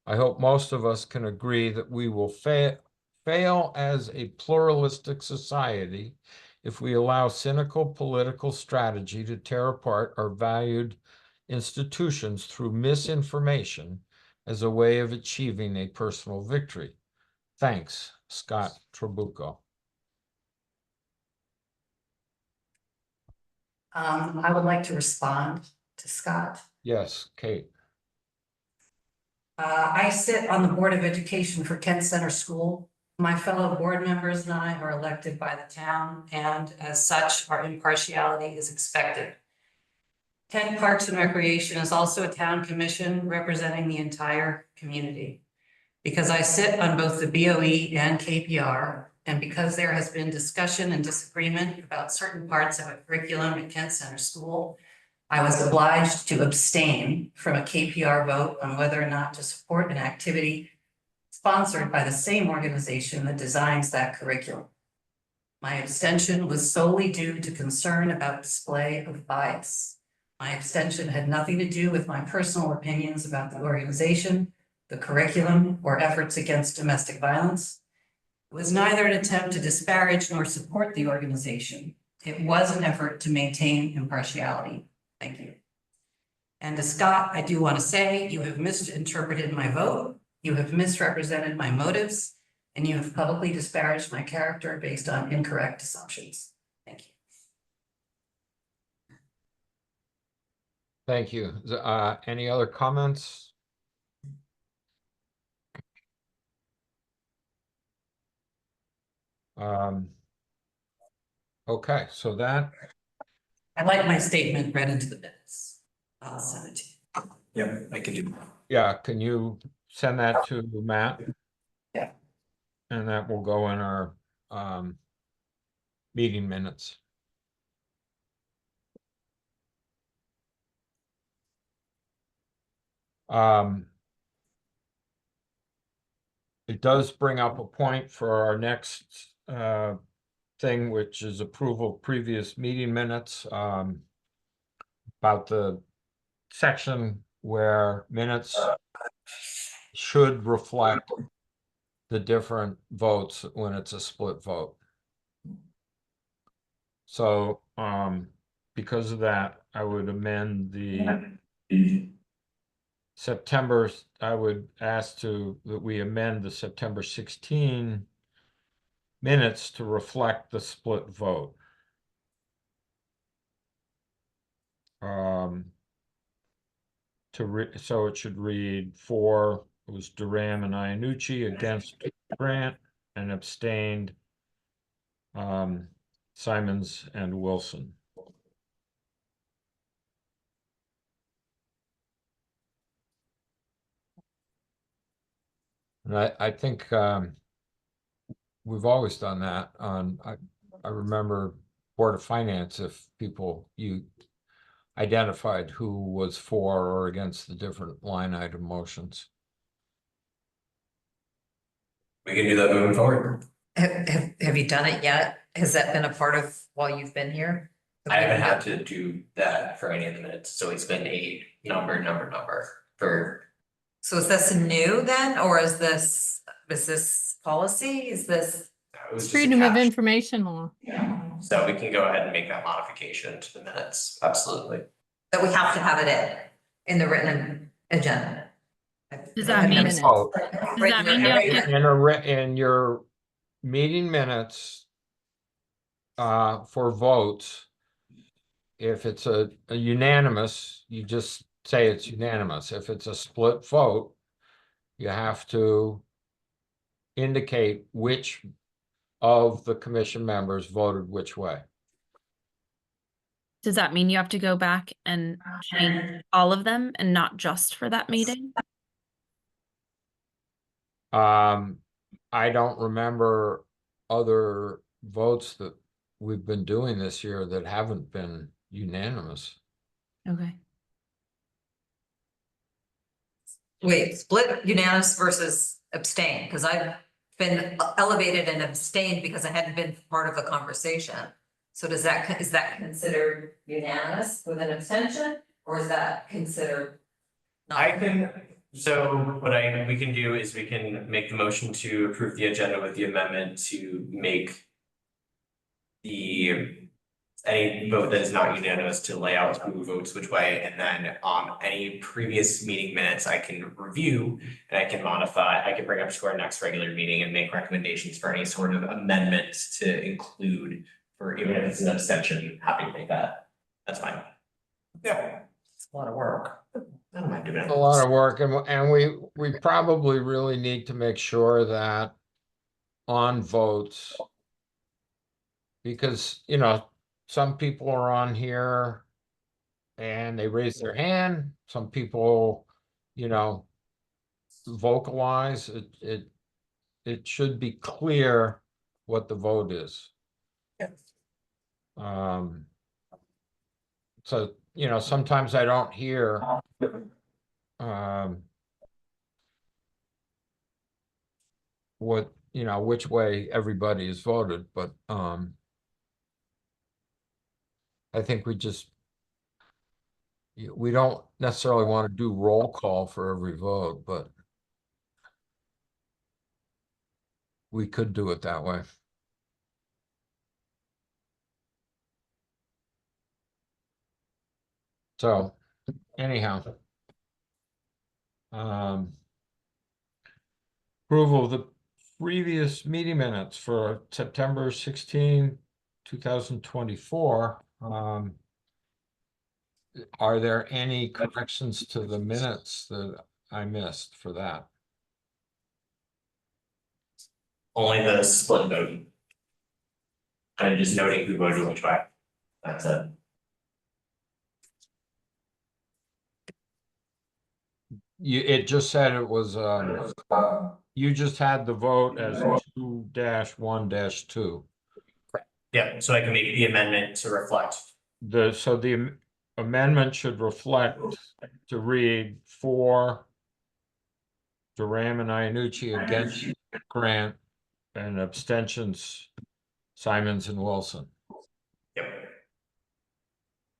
[SPEAKER 1] I hope most of us can agree that we will fail as a pluralistic society if we allow cynical political strategy to tear apart our valued institutions through misinformation as a way of achieving a personal victory. Thanks, Scott Trabucco.
[SPEAKER 4] I would like to respond to Scott.
[SPEAKER 1] Yes, Kate.
[SPEAKER 4] I sit on the Board of Education for Kent Center School. My fellow board members and I are elected by the town, and as such, our impartiality is expected. Kent Parks and Recreation is also a town commission representing the entire community. Because I sit on both the BOE and KPR, and because there has been discussion and disagreement about certain parts of a curriculum at Kent Center School, I was obliged to abstain from a KPR vote on whether or not to support an activity sponsored by the same organization that designs that curriculum. My abstention was solely due to concern about display of bias. My abstention had nothing to do with my personal opinions about the organization, the curriculum, or efforts against domestic violence. It
[SPEAKER 9] was neither an attempt to disparage nor support the organization. It was an effort to maintain impartiality. Thank you. And to Scott, I do want to say you have misinterpreted my vote, you have misrepresented my motives, and you have publicly disparaged my character based on incorrect assumptions. Thank you.
[SPEAKER 1] Thank you. Any other comments? Okay, so that,
[SPEAKER 9] I'd like my statement read into the minutes. I'll send it to you.
[SPEAKER 2] Yeah, I can do that.
[SPEAKER 1] yeah, can you send that to Matt?
[SPEAKER 9] Yeah.
[SPEAKER 1] And that will go in our meeting minutes. It does bring up a point for our next thing, which is approval of previous meeting minutes, about the section where minutes should reflect the different votes when it's a split vote. So, because of that, I would amend the September, I would ask that we amend the September 16 minutes to reflect the split vote. So it should read for, it was Duran and Iannucci against Grant, and abstained Simons and Wilson. And I think we've always done that on, I remember Board of Finance, if you identified who was for or against the different line item motions.
[SPEAKER 2] We can do that moving forward.
[SPEAKER 5] Have you done it yet? Has that been a part of while you've been here?
[SPEAKER 2] I haven't had to do that for any of the minutes, so it's been a number for.
[SPEAKER 5] So is this new then, or is this policy? Is this?
[SPEAKER 2] It was just
[SPEAKER 3] Freedom of
[SPEAKER 2] attached.
[SPEAKER 3] information law.
[SPEAKER 2] Yeah, so we can go ahead and make that modification to the minutes, absolutely.
[SPEAKER 5] That we have to have it in the written agenda?
[SPEAKER 8] Does that mean-
[SPEAKER 3] Minutes.
[SPEAKER 1] Oh,
[SPEAKER 8] Does that mean you have to-
[SPEAKER 1] in your meeting minutes for votes, if it's a unanimous, you just say it's unanimous. If it's a split vote, you have to indicate which of the commission members voted which way.
[SPEAKER 8] Does that mean you have to go back and change all of them and not just for that meeting?
[SPEAKER 1] I don't remember other votes that we've been doing this year that haven't been unanimous.
[SPEAKER 8] Okay.
[SPEAKER 5] Wait, split unanimous versus abstain, because I've been elevated and abstained because I hadn't been part of the conversation. So is that considered unanimous with an abstention, or is that considered? not?
[SPEAKER 2] So what we can do is we can make the motion to approve the agenda with the amendment to make any vote that is not unanimous to lay out who votes which way, and then any previous meeting minutes I can review and I can modify, I can bring up to our next regular meeting and make recommendations for any sort of amendments to include, for even if it's an abstention, happy to make that. That's fine. Yeah, it's a lot of work. I don't mind doing it.
[SPEAKER 1] A lot of work, and we probably really need to make sure that on votes, because, some people are on here and they raise their hand, some people, vocalize, it should be clear what the vote is. So, sometimes I don't hear what, which way everybody has voted, but I think we don't necessarily want to do roll call for every vote, but we could do it that way. So anyhow. Approval of the previous meeting minutes for September 16, 2024. Are there any corrections to the minutes that I missed for that?
[SPEAKER 2] Only the split voting. And just noting who voted which way. That's it.
[SPEAKER 1] It just said it was, you just had the vote as 2-1-2.
[SPEAKER 2] Yeah, so I can make the amendment to reflect.
[SPEAKER 1] So the amendment should reflect to read for Duran and Iannucci against Grant and abstentions Simons and Wilson.
[SPEAKER 2] Yep.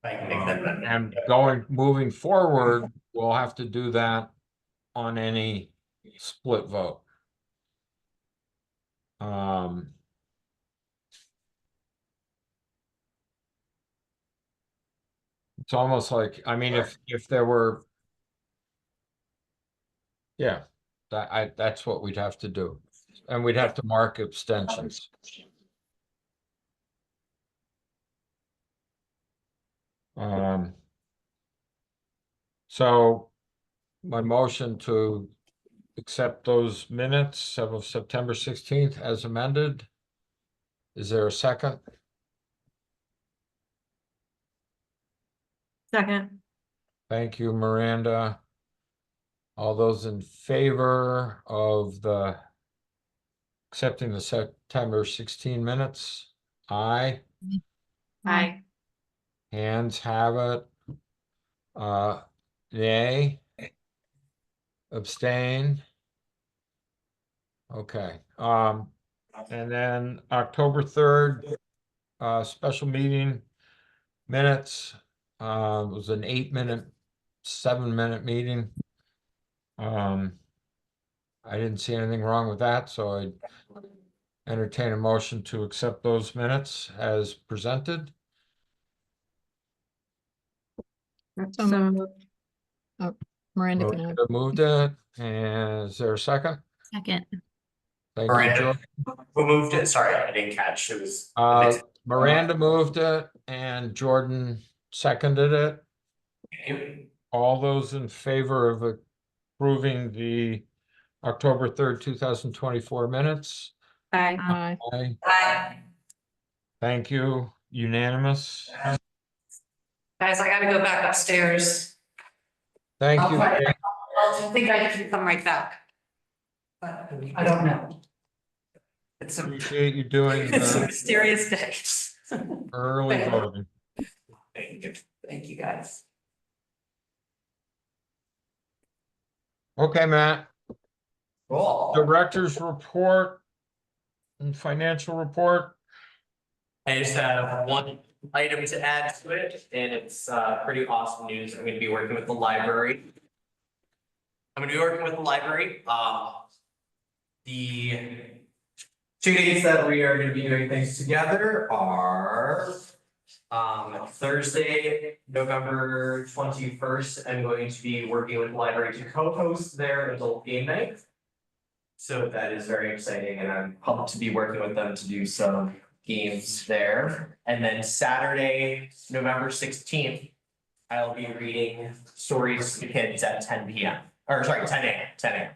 [SPEAKER 2] I can make that amendment.
[SPEAKER 1] And moving forward, we'll have to do that on any split vote. It's almost like, I mean, if there were, yeah, that's what we'd have to do. And we'd have to mark abstentions. So my motion to accept those minutes of September 16th as amended. Is there a second?
[SPEAKER 6] Second.
[SPEAKER 1] Thank you, Miranda. All those in favor of accepting the September 16 minutes? Aye.
[SPEAKER 6] Aye.
[SPEAKER 1] Hands have it. Nay. Abstain. Okay, and then October 3rd, special meeting minutes, was an 8-minute, 7-minute meeting. I didn't see anything wrong with that, so I entertain a motion to accept those minutes as presented.
[SPEAKER 3] So moved. Miranda can have.
[SPEAKER 1] Miranda moved it, and is there a second?
[SPEAKER 8] Second.
[SPEAKER 1] Thank you,
[SPEAKER 2] Miranda,
[SPEAKER 1] George.
[SPEAKER 2] who moved it? Sorry, I didn't catch. It was.
[SPEAKER 1] Miranda moved it and Jordan seconded it. All those in favor of approving the October 3rd, 2024 minutes?
[SPEAKER 6] Aye.
[SPEAKER 3] Aye.
[SPEAKER 1] Aye.
[SPEAKER 4] Aye.
[SPEAKER 1] Thank you. Unanimous.
[SPEAKER 4] Guys, I gotta go back upstairs.
[SPEAKER 1] Thank
[SPEAKER 4] I'll
[SPEAKER 1] you.
[SPEAKER 4] try-
[SPEAKER 1] Kate.
[SPEAKER 4] I think I can come right back. But I don't know. It's a,
[SPEAKER 1] Appreciate you doing
[SPEAKER 4] it's a
[SPEAKER 1] the
[SPEAKER 4] mysterious day.
[SPEAKER 1] early voting.
[SPEAKER 4] Thank you, guys.
[SPEAKER 1] Okay, Matt,
[SPEAKER 2] Cool.
[SPEAKER 1] director's report and financial report.
[SPEAKER 2] I just have one item to add to it, and it's pretty awesome news. I'm gonna be working with the library. The 2 days that we are gonna be doing things together are Thursday, November 21st. I'm going to be working with the library to co-host their adult game night. So that is very exciting, and I'm pumped to be working with them to do some games there. And then Saturday, November 16th, I'll be reading stories to kids at 10 p.m. Or sorry, 10 a.m.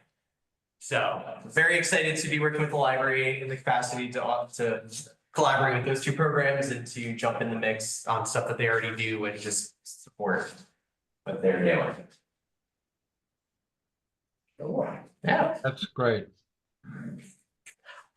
[SPEAKER 2] So very excited to be working with the library in the capacity to collaborate with those two programs and to jump in the mix on stuff that they already do and just support what they're doing. Yeah.
[SPEAKER 1] That's great.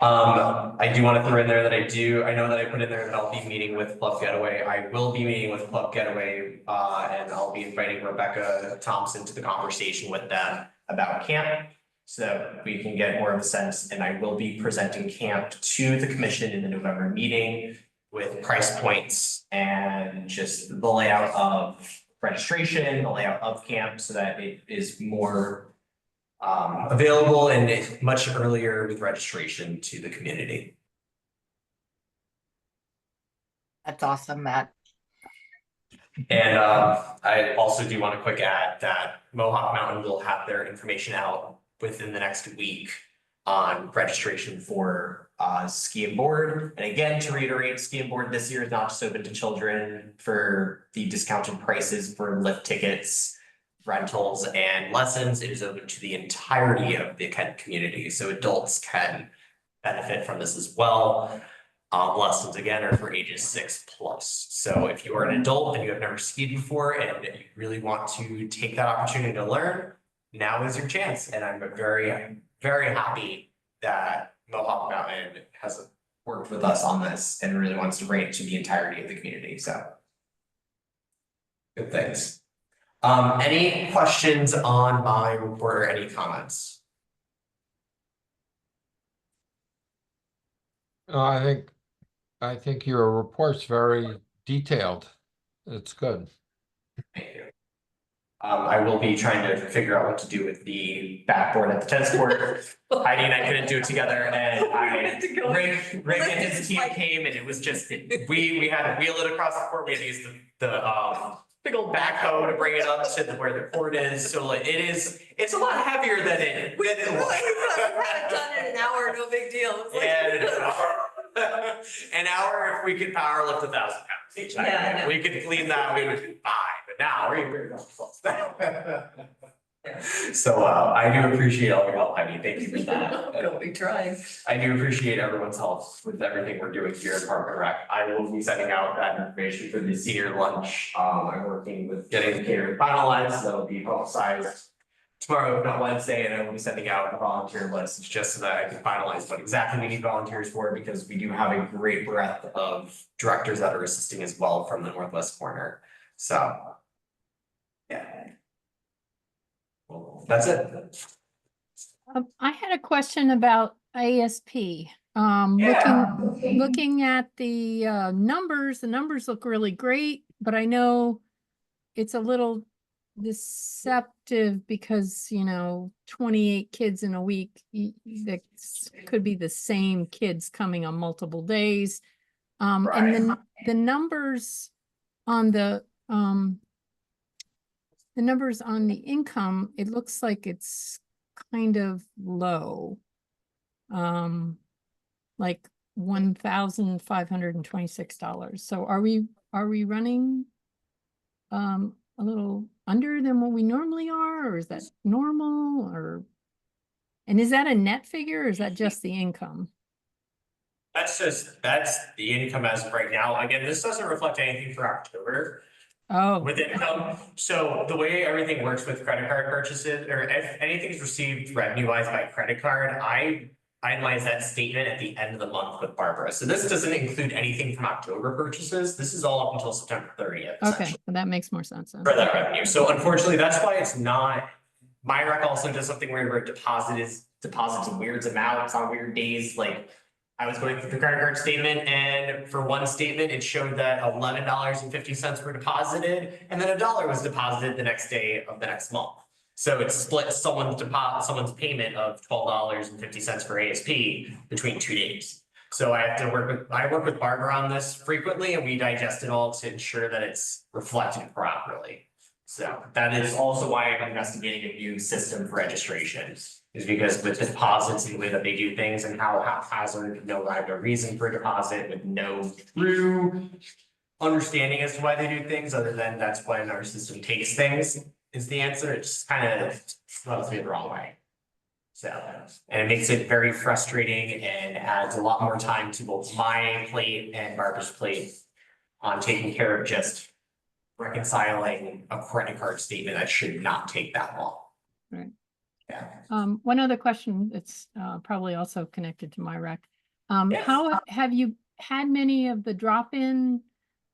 [SPEAKER 2] I do want to throw in there that I know that I put in there that I'll be meeting with Club Getaway. I will be meeting with Club Getaway, and I'll be inviting Rebecca Thompson to the conversation with them about camp. So we can get more of a sense, and I will be presenting camp to the commission in the November meeting with price points and just the layout of registration, the layout of camp, so that it is more available and much earlier with registration to the community.
[SPEAKER 7] That's awesome, Matt.
[SPEAKER 2] And I also do want to quick add that Mohawk Mountain will have their information out within the next week on registration for ski and board. And again, to reiterate, ski and board this year is not just open to children for the discounted prices for lift tickets, rentals, and lessons. It is open to the entirety of the Kent community, so adults can benefit from this as well. Lessons again are for ages 6+. So if you are an adult and you have never skied before and you really want to take that opportunity to learn, now is your chance. And I'm very, very happy that Mohawk Mountain has worked with us on this and really wants to bring it to the entirety of the community. So good things. Any questions on my report or any comments?
[SPEAKER 1] I think your report's very detailed. It's good.
[SPEAKER 2] Thank you. I will be trying to figure out what to do with the backboard at the tennis court. Heidi and I couldn't do it together, and Rick and his team came, and it was just, we had to wheel it across the court. We had to use the big old backhoe to bring it up to where the court is. So like it's a lot heavier than it
[SPEAKER 5] We had it done in an hour, no big deal. It was like-
[SPEAKER 2] And an hour if we could power lift 1,000 pounds each.
[SPEAKER 5] Yeah, I know.
[SPEAKER 2] We could clean that, we would be fine, but now we're not close. So I do appreciate all your help, Heidi. Thank you for that.
[SPEAKER 5] Don't be trying.
[SPEAKER 2] I do appreciate everyone's help with everything we're doing here at Park and Rec. I will be sending out that information for the senior lunch. I'm working with getting the catering finalized, so that'll be publicized tomorrow, if not Wednesday, and I will be sending out a volunteer list just so that I can finalize what exactly we need volunteers for, because we do have a great breadth of directors that are assisting as well from the northwest corner. So, yeah. Well, that's it.
[SPEAKER 3] I had a question about ASP.
[SPEAKER 2] Yeah.
[SPEAKER 3] Looking at the numbers look really great, but I know it's a little deceptive because, 28 kids in a week, that could be the same kids coming on multiple days. And then the numbers on the income, it looks like it's kind of low. Like $1,526. So are we running a little under than what we normally are, or is that normal, and is that a net figure, or is that just the income?
[SPEAKER 2] That's the income as of right now. Again, this doesn't reflect anything for October.
[SPEAKER 3] Oh,
[SPEAKER 2] With income, so the way everything works with credit card purchases, or if anything's received revenue wise by credit card, I itemize that statement at the end of the month with Barbara. So this doesn't include anything from October purchases. This is all up until September 30th.
[SPEAKER 3] okay, well, that makes more sense then.
[SPEAKER 2] For that revenue. So unfortunately, that's why it's not, my rec also does something weird where it deposits in weird amounts on weird days. Like I was going through the credit card statement, and for one statement, it showed that $11.50 were deposited, and then $1 was deposited the next day of the next month. So it split someone's payment of $12.50 for ASP between 2 days. So I work with Barbara on this frequently, and we digest it all to ensure that it's reflected properly. So that is also why I'm investigating a new system for registration, is because with the deposits and the way that they do things and how haphazard, no rhyme or reason for a deposit with no true understanding as to why they do things, other than that's when our system takes things, is the answer. It just kind of rubs me the wrong way. So, and it makes it very frustrating and adds a lot more time to both my plate and Barbara's plate on taking care of just reconciling a credit card statement that should not take that long.
[SPEAKER 3] Right.
[SPEAKER 2] Yeah.
[SPEAKER 3] One other question that's probably also connected to my rec.
[SPEAKER 2] Yes.
[SPEAKER 3] How have you had many of the drop-in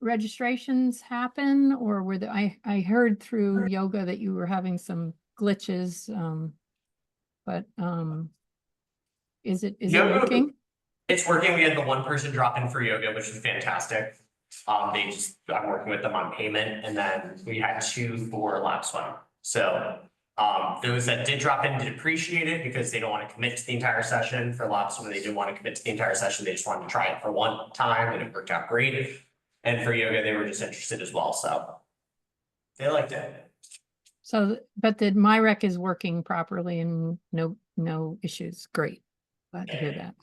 [SPEAKER 3] registrations happen, or were there, I heard through yoga that you were having some glitches, but is it working?
[SPEAKER 2] It's working. We had the one person drop in for yoga, which is fantastic. I'm working with them on payment, and then we had 2 for lap swim. So Those that did drop in did appreciate it because they don't want to commit to the entire session. For lots of them, they did want to commit to the entire session. They just wanted to try it for one time and it worked out great. And for yoga, they were just interested as well, so they liked it.
[SPEAKER 3] So, but the MyRec is working properly and no issues. Great. Glad to hear that.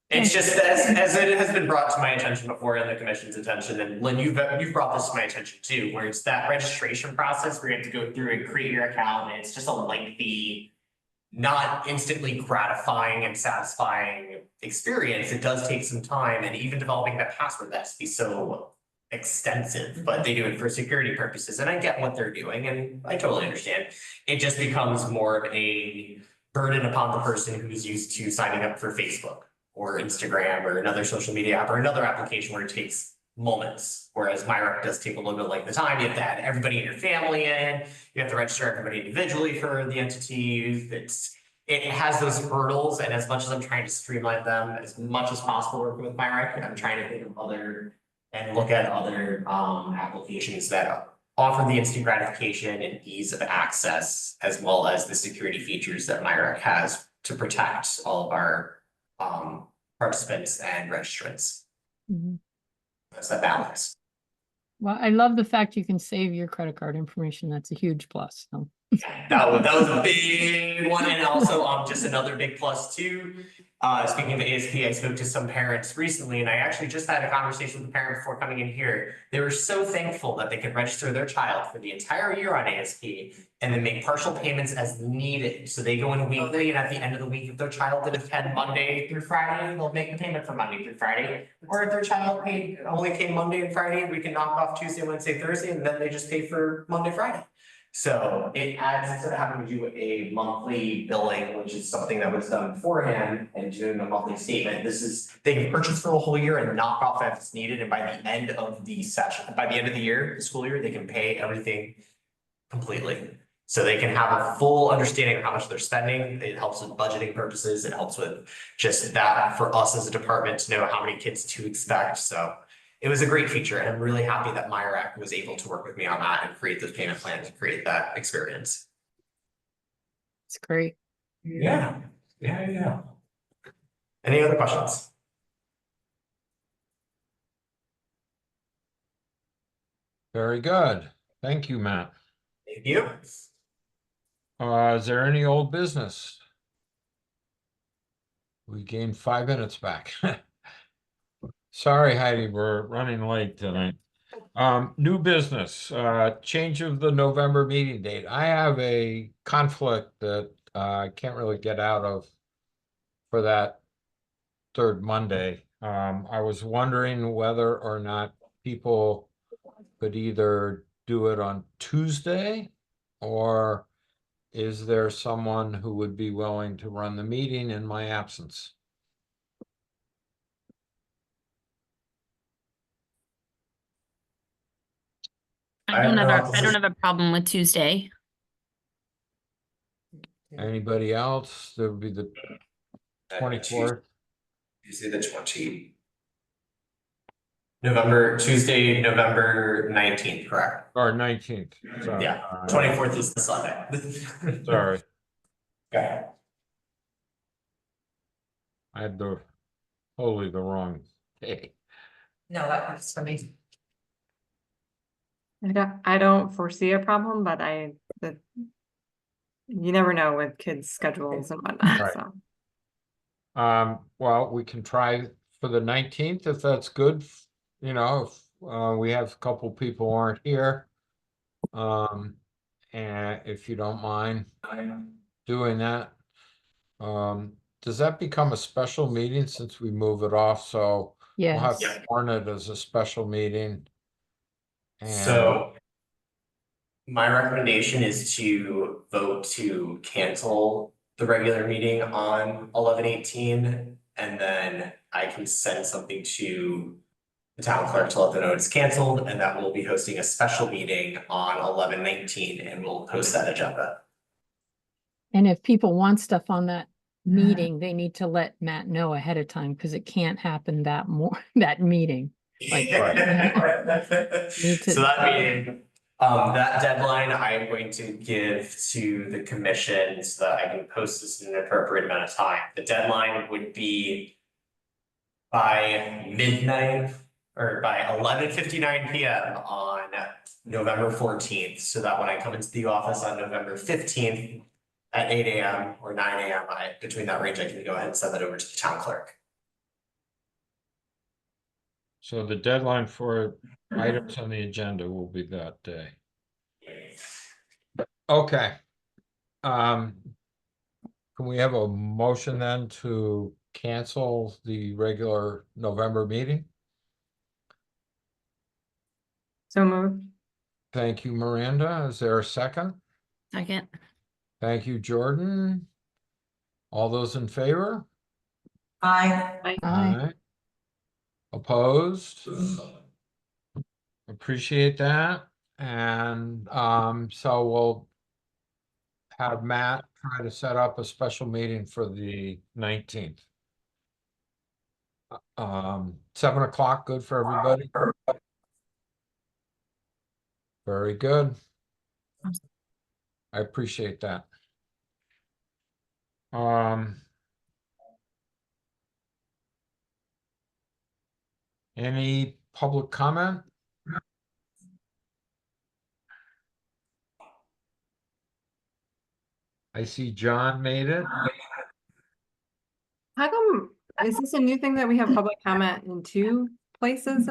[SPEAKER 2] It's just as it has been brought to my attention before and the commission's attention, and Lynn, you've brought this to my attention too, where it's that registration process where you have to go through and create your account, and it's just a lengthy, not instantly gratifying and satisfying experience. It does take some time, and even developing that password has to be so extensive, but they do it for security purposes, and I get what they're doing, and I totally understand. It just becomes more of a burden upon the person who's used to signing up for Facebook or Instagram or another social media app or another application where it takes moments. Whereas MyRec does take a little bit like the time. You have to add everybody in your family in, you have to register everybody individually for the entity. It has those hurdles, and as much as I'm trying to streamline them as much as possible working with MyRec, I'm trying to think of other and look at other applications that offer the instant gratification and ease of access, as well as the security features that MyRec has to protect all of our participants and registrants.
[SPEAKER 3] Mhm.
[SPEAKER 2] That's that balance.
[SPEAKER 3] Well, I love the fact you can save your credit card information. That's a huge plus. So.
[SPEAKER 2] That was a big one, and also just another big plus too. Speaking of ASP, I spoke to some parents recently, and I actually just had a conversation with a parent before coming in here. They were so thankful that they could register their child for the entire year on ASP and then make partial payments as needed. So they go in weekly, and at the end of the week, if their child did attend Monday through Friday, they'll make the payment for Monday through Friday. Or if their child only came Monday and Friday, we can knock off Tuesday, Wednesday, Thursday, and then they just pay for Monday, Friday. So it adds, instead of having to do a monthly billing, which is something that was done beforehand, and doing a monthly statement, they can purchase for the whole year and knock off if it's needed, and by the end of the session, by the end of the year, the school year, they can pay everything completely. So they can have a full understanding of how much they're spending. It helps with budgeting purposes. It helps with just that for us as a department to know how many kids to expect. So it was a great feature, and I'm really happy that MyRec was able to work with me on that and create those payment plans and create that experience.
[SPEAKER 3] It's great.
[SPEAKER 2] Yeah. Any other questions?
[SPEAKER 1] Very good. Thank you, Matt.
[SPEAKER 2] Thank you.
[SPEAKER 1] Is there any old business? We gained 5 minutes back. Sorry, Heidi, we're running late tonight. New business, change of the November meeting date. I have a conflict that I can't really get out of for that third Monday. I was wondering whether or not people could either do it on Tuesday, or is there someone who would be willing to run the meeting in my absence?
[SPEAKER 8] I don't have a problem with Tuesday.
[SPEAKER 1] Anybody else? There would be the 24th.
[SPEAKER 2] Tuesday the Tuesday, November 19th, correct?
[SPEAKER 1] Or 19th. Sorry.
[SPEAKER 2] Yeah, 24th is the Sunday.
[SPEAKER 1] Sorry,
[SPEAKER 2] Okay.
[SPEAKER 1] I had totally the wrong day.
[SPEAKER 5] No, that works for me.
[SPEAKER 6] I don't foresee a problem, but you never know with kids' schedules and whatnot,
[SPEAKER 1] Right.
[SPEAKER 6] so.
[SPEAKER 1] Well, we can try for the 19th if that's good. You know, if we have a couple people who aren't here. And if you don't mind doing that. Does that become a special meeting since we move it off? So we'll have
[SPEAKER 3] Yes.
[SPEAKER 1] to warn it as a special meeting. And
[SPEAKER 2] So my recommendation is to vote to cancel the regular meeting on 11/18, and then I can send something to the town clerk to let them know it's canceled, and that we'll be hosting a special meeting on 11/19, and we'll post that agenda.
[SPEAKER 3] And if people want stuff on that meeting, they need to let Matt know ahead of time, because it can't happen that meeting. Like,
[SPEAKER 2] So that meeting, That deadline I'm going to give to the commission so that I can post this in an appropriate amount of time. The deadline would be by midnight or by 11:59 PM on November 14th, so that when I come into the office on November 15th at 8 AM or 9 AM, between that range, I can go ahead and send that over to the town clerk.
[SPEAKER 1] So the deadline for items on the agenda will be that day. Okay. Can we have a motion then to cancel the regular November meeting?
[SPEAKER 6] So moved.
[SPEAKER 1] Thank you, Miranda. Is there a second?
[SPEAKER 8] Second.
[SPEAKER 1] Thank you, Jordan. All those in favor?
[SPEAKER 9] Aye.
[SPEAKER 3] Aye.
[SPEAKER 1] Aye. Opposed? Appreciate that. And so we'll have Matt try to set up a special meeting for the 19th. 7 o'clock, good for everybody? Very good. I appreciate that. Any public comment? I see John made it.
[SPEAKER 6] How come, is this a new thing that we have public comment in two places?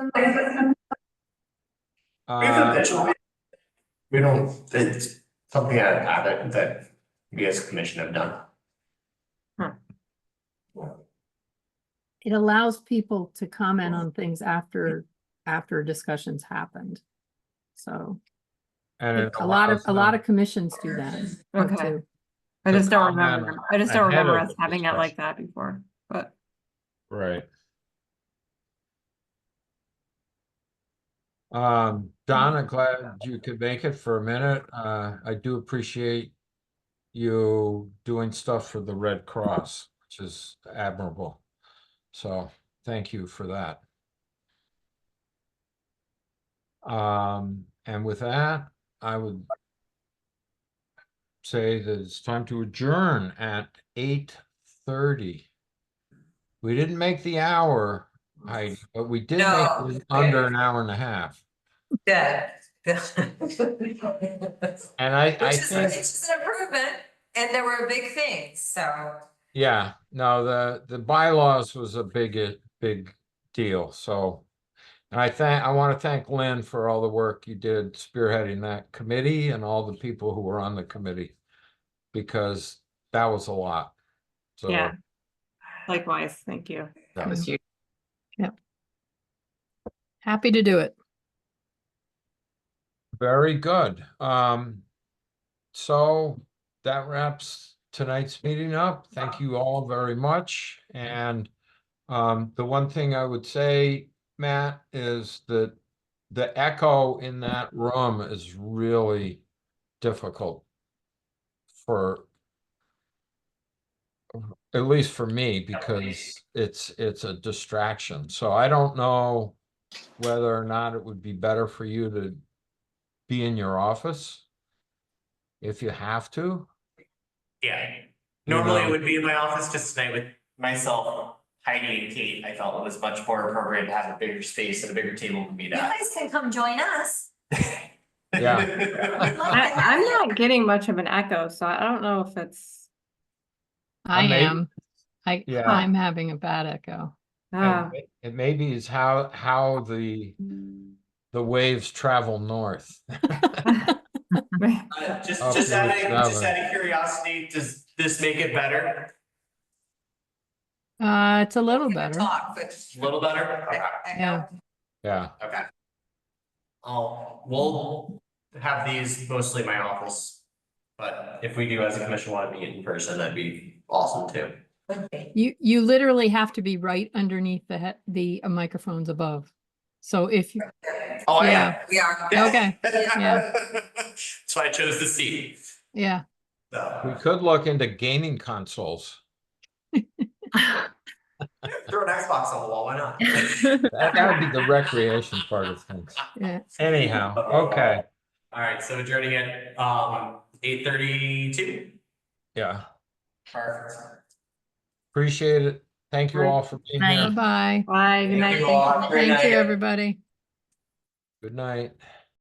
[SPEAKER 2] We don't, it's something out of habit that we as a commission have done.
[SPEAKER 3] It allows people to comment on things after discussions happened. So
[SPEAKER 1] And it
[SPEAKER 3] a lot
[SPEAKER 1] allows
[SPEAKER 3] of commissions do that.
[SPEAKER 6] Okay.
[SPEAKER 3] too.
[SPEAKER 6] I
[SPEAKER 1] to
[SPEAKER 6] just don't
[SPEAKER 1] comment
[SPEAKER 6] remember. I just don't
[SPEAKER 1] ahead
[SPEAKER 6] remember
[SPEAKER 1] of
[SPEAKER 6] us
[SPEAKER 1] the
[SPEAKER 6] having it like
[SPEAKER 1] discussion.
[SPEAKER 6] that before, but.
[SPEAKER 1] Right. Donna, glad you could make it for a minute. I do appreciate you doing stuff for the Red Cross, which is admirable. So thank you for that. And with that, I would say that it's time to adjourn at 8:30. We didn't make the hour, but we did
[SPEAKER 5] No.
[SPEAKER 1] make it under an hour and a half.
[SPEAKER 5] Dead.
[SPEAKER 1] And I
[SPEAKER 5] Which
[SPEAKER 1] think,
[SPEAKER 5] is an improvement, and there were big things, so.
[SPEAKER 1] yeah, no, the bylaws was a big deal, so. And I want to thank Lynn for all the work you did spearheading that committee and all the people who were on the committee. Because that was a lot. So
[SPEAKER 6] Yeah. Likewise, thank you.
[SPEAKER 7] That was huge.
[SPEAKER 3] Happy to do it.
[SPEAKER 1] very good. So that wraps tonight's meeting up. Thank you all very much. And the one thing I would say, Matt, is that the echo in that room is really difficult for, at least for me, because it's a distraction. So I don't know whether or not it would be better for you to be in your office if you have to.
[SPEAKER 2] Yeah,
[SPEAKER 1] You
[SPEAKER 2] normally
[SPEAKER 1] know.
[SPEAKER 2] it would be in my office, just tonight with myself, Heidi and Kate, I felt it was much more appropriate to have a bigger space and a bigger table to meet
[SPEAKER 5] You
[SPEAKER 2] at.
[SPEAKER 5] guys can come join us.
[SPEAKER 6] I'm not getting much of an echo, so I don't know if it's.
[SPEAKER 3] I
[SPEAKER 1] may-
[SPEAKER 3] am.
[SPEAKER 1] Yeah.
[SPEAKER 3] I'm having a bad echo.
[SPEAKER 1] It maybe is how the waves travel north.
[SPEAKER 2] Just
[SPEAKER 1] Up
[SPEAKER 2] just
[SPEAKER 1] Route
[SPEAKER 2] out of
[SPEAKER 1] 7.
[SPEAKER 2] curiosity, does this make it better?
[SPEAKER 3] It's a little better.
[SPEAKER 5] Talk, but.
[SPEAKER 2] A little better? Okay.
[SPEAKER 3] Yeah.
[SPEAKER 1] Yeah,
[SPEAKER 2] Okay. We'll have these mostly in my office, but if we do as a commission want to meet in person, that'd be awesome too.
[SPEAKER 3] You literally have to be right underneath the microphones above. So if you,
[SPEAKER 2] Oh,
[SPEAKER 3] Yeah.
[SPEAKER 5] We are.
[SPEAKER 3] Okay, yeah.
[SPEAKER 2] That's why I chose the seat.
[SPEAKER 3] yeah,
[SPEAKER 1] we
[SPEAKER 2] So,
[SPEAKER 1] could look into gaming consoles.
[SPEAKER 2] throw an Xbox on the wall, why not?
[SPEAKER 1] That would be the recreation part of things.
[SPEAKER 3] yeah.
[SPEAKER 1] Anyhow, okay.
[SPEAKER 2] All right, so adjourning at 8:32.
[SPEAKER 1] Yeah,
[SPEAKER 2] Perfect.
[SPEAKER 1] appreciate it. Thank you all for being
[SPEAKER 8] Night.
[SPEAKER 1] here.
[SPEAKER 3] Bye-bye.
[SPEAKER 6] Bye, good
[SPEAKER 2] Thank
[SPEAKER 6] night.
[SPEAKER 2] you all.
[SPEAKER 6] Thank you.
[SPEAKER 2] Have a great
[SPEAKER 3] Thank you,
[SPEAKER 2] night.
[SPEAKER 3] everybody.
[SPEAKER 1] Good night.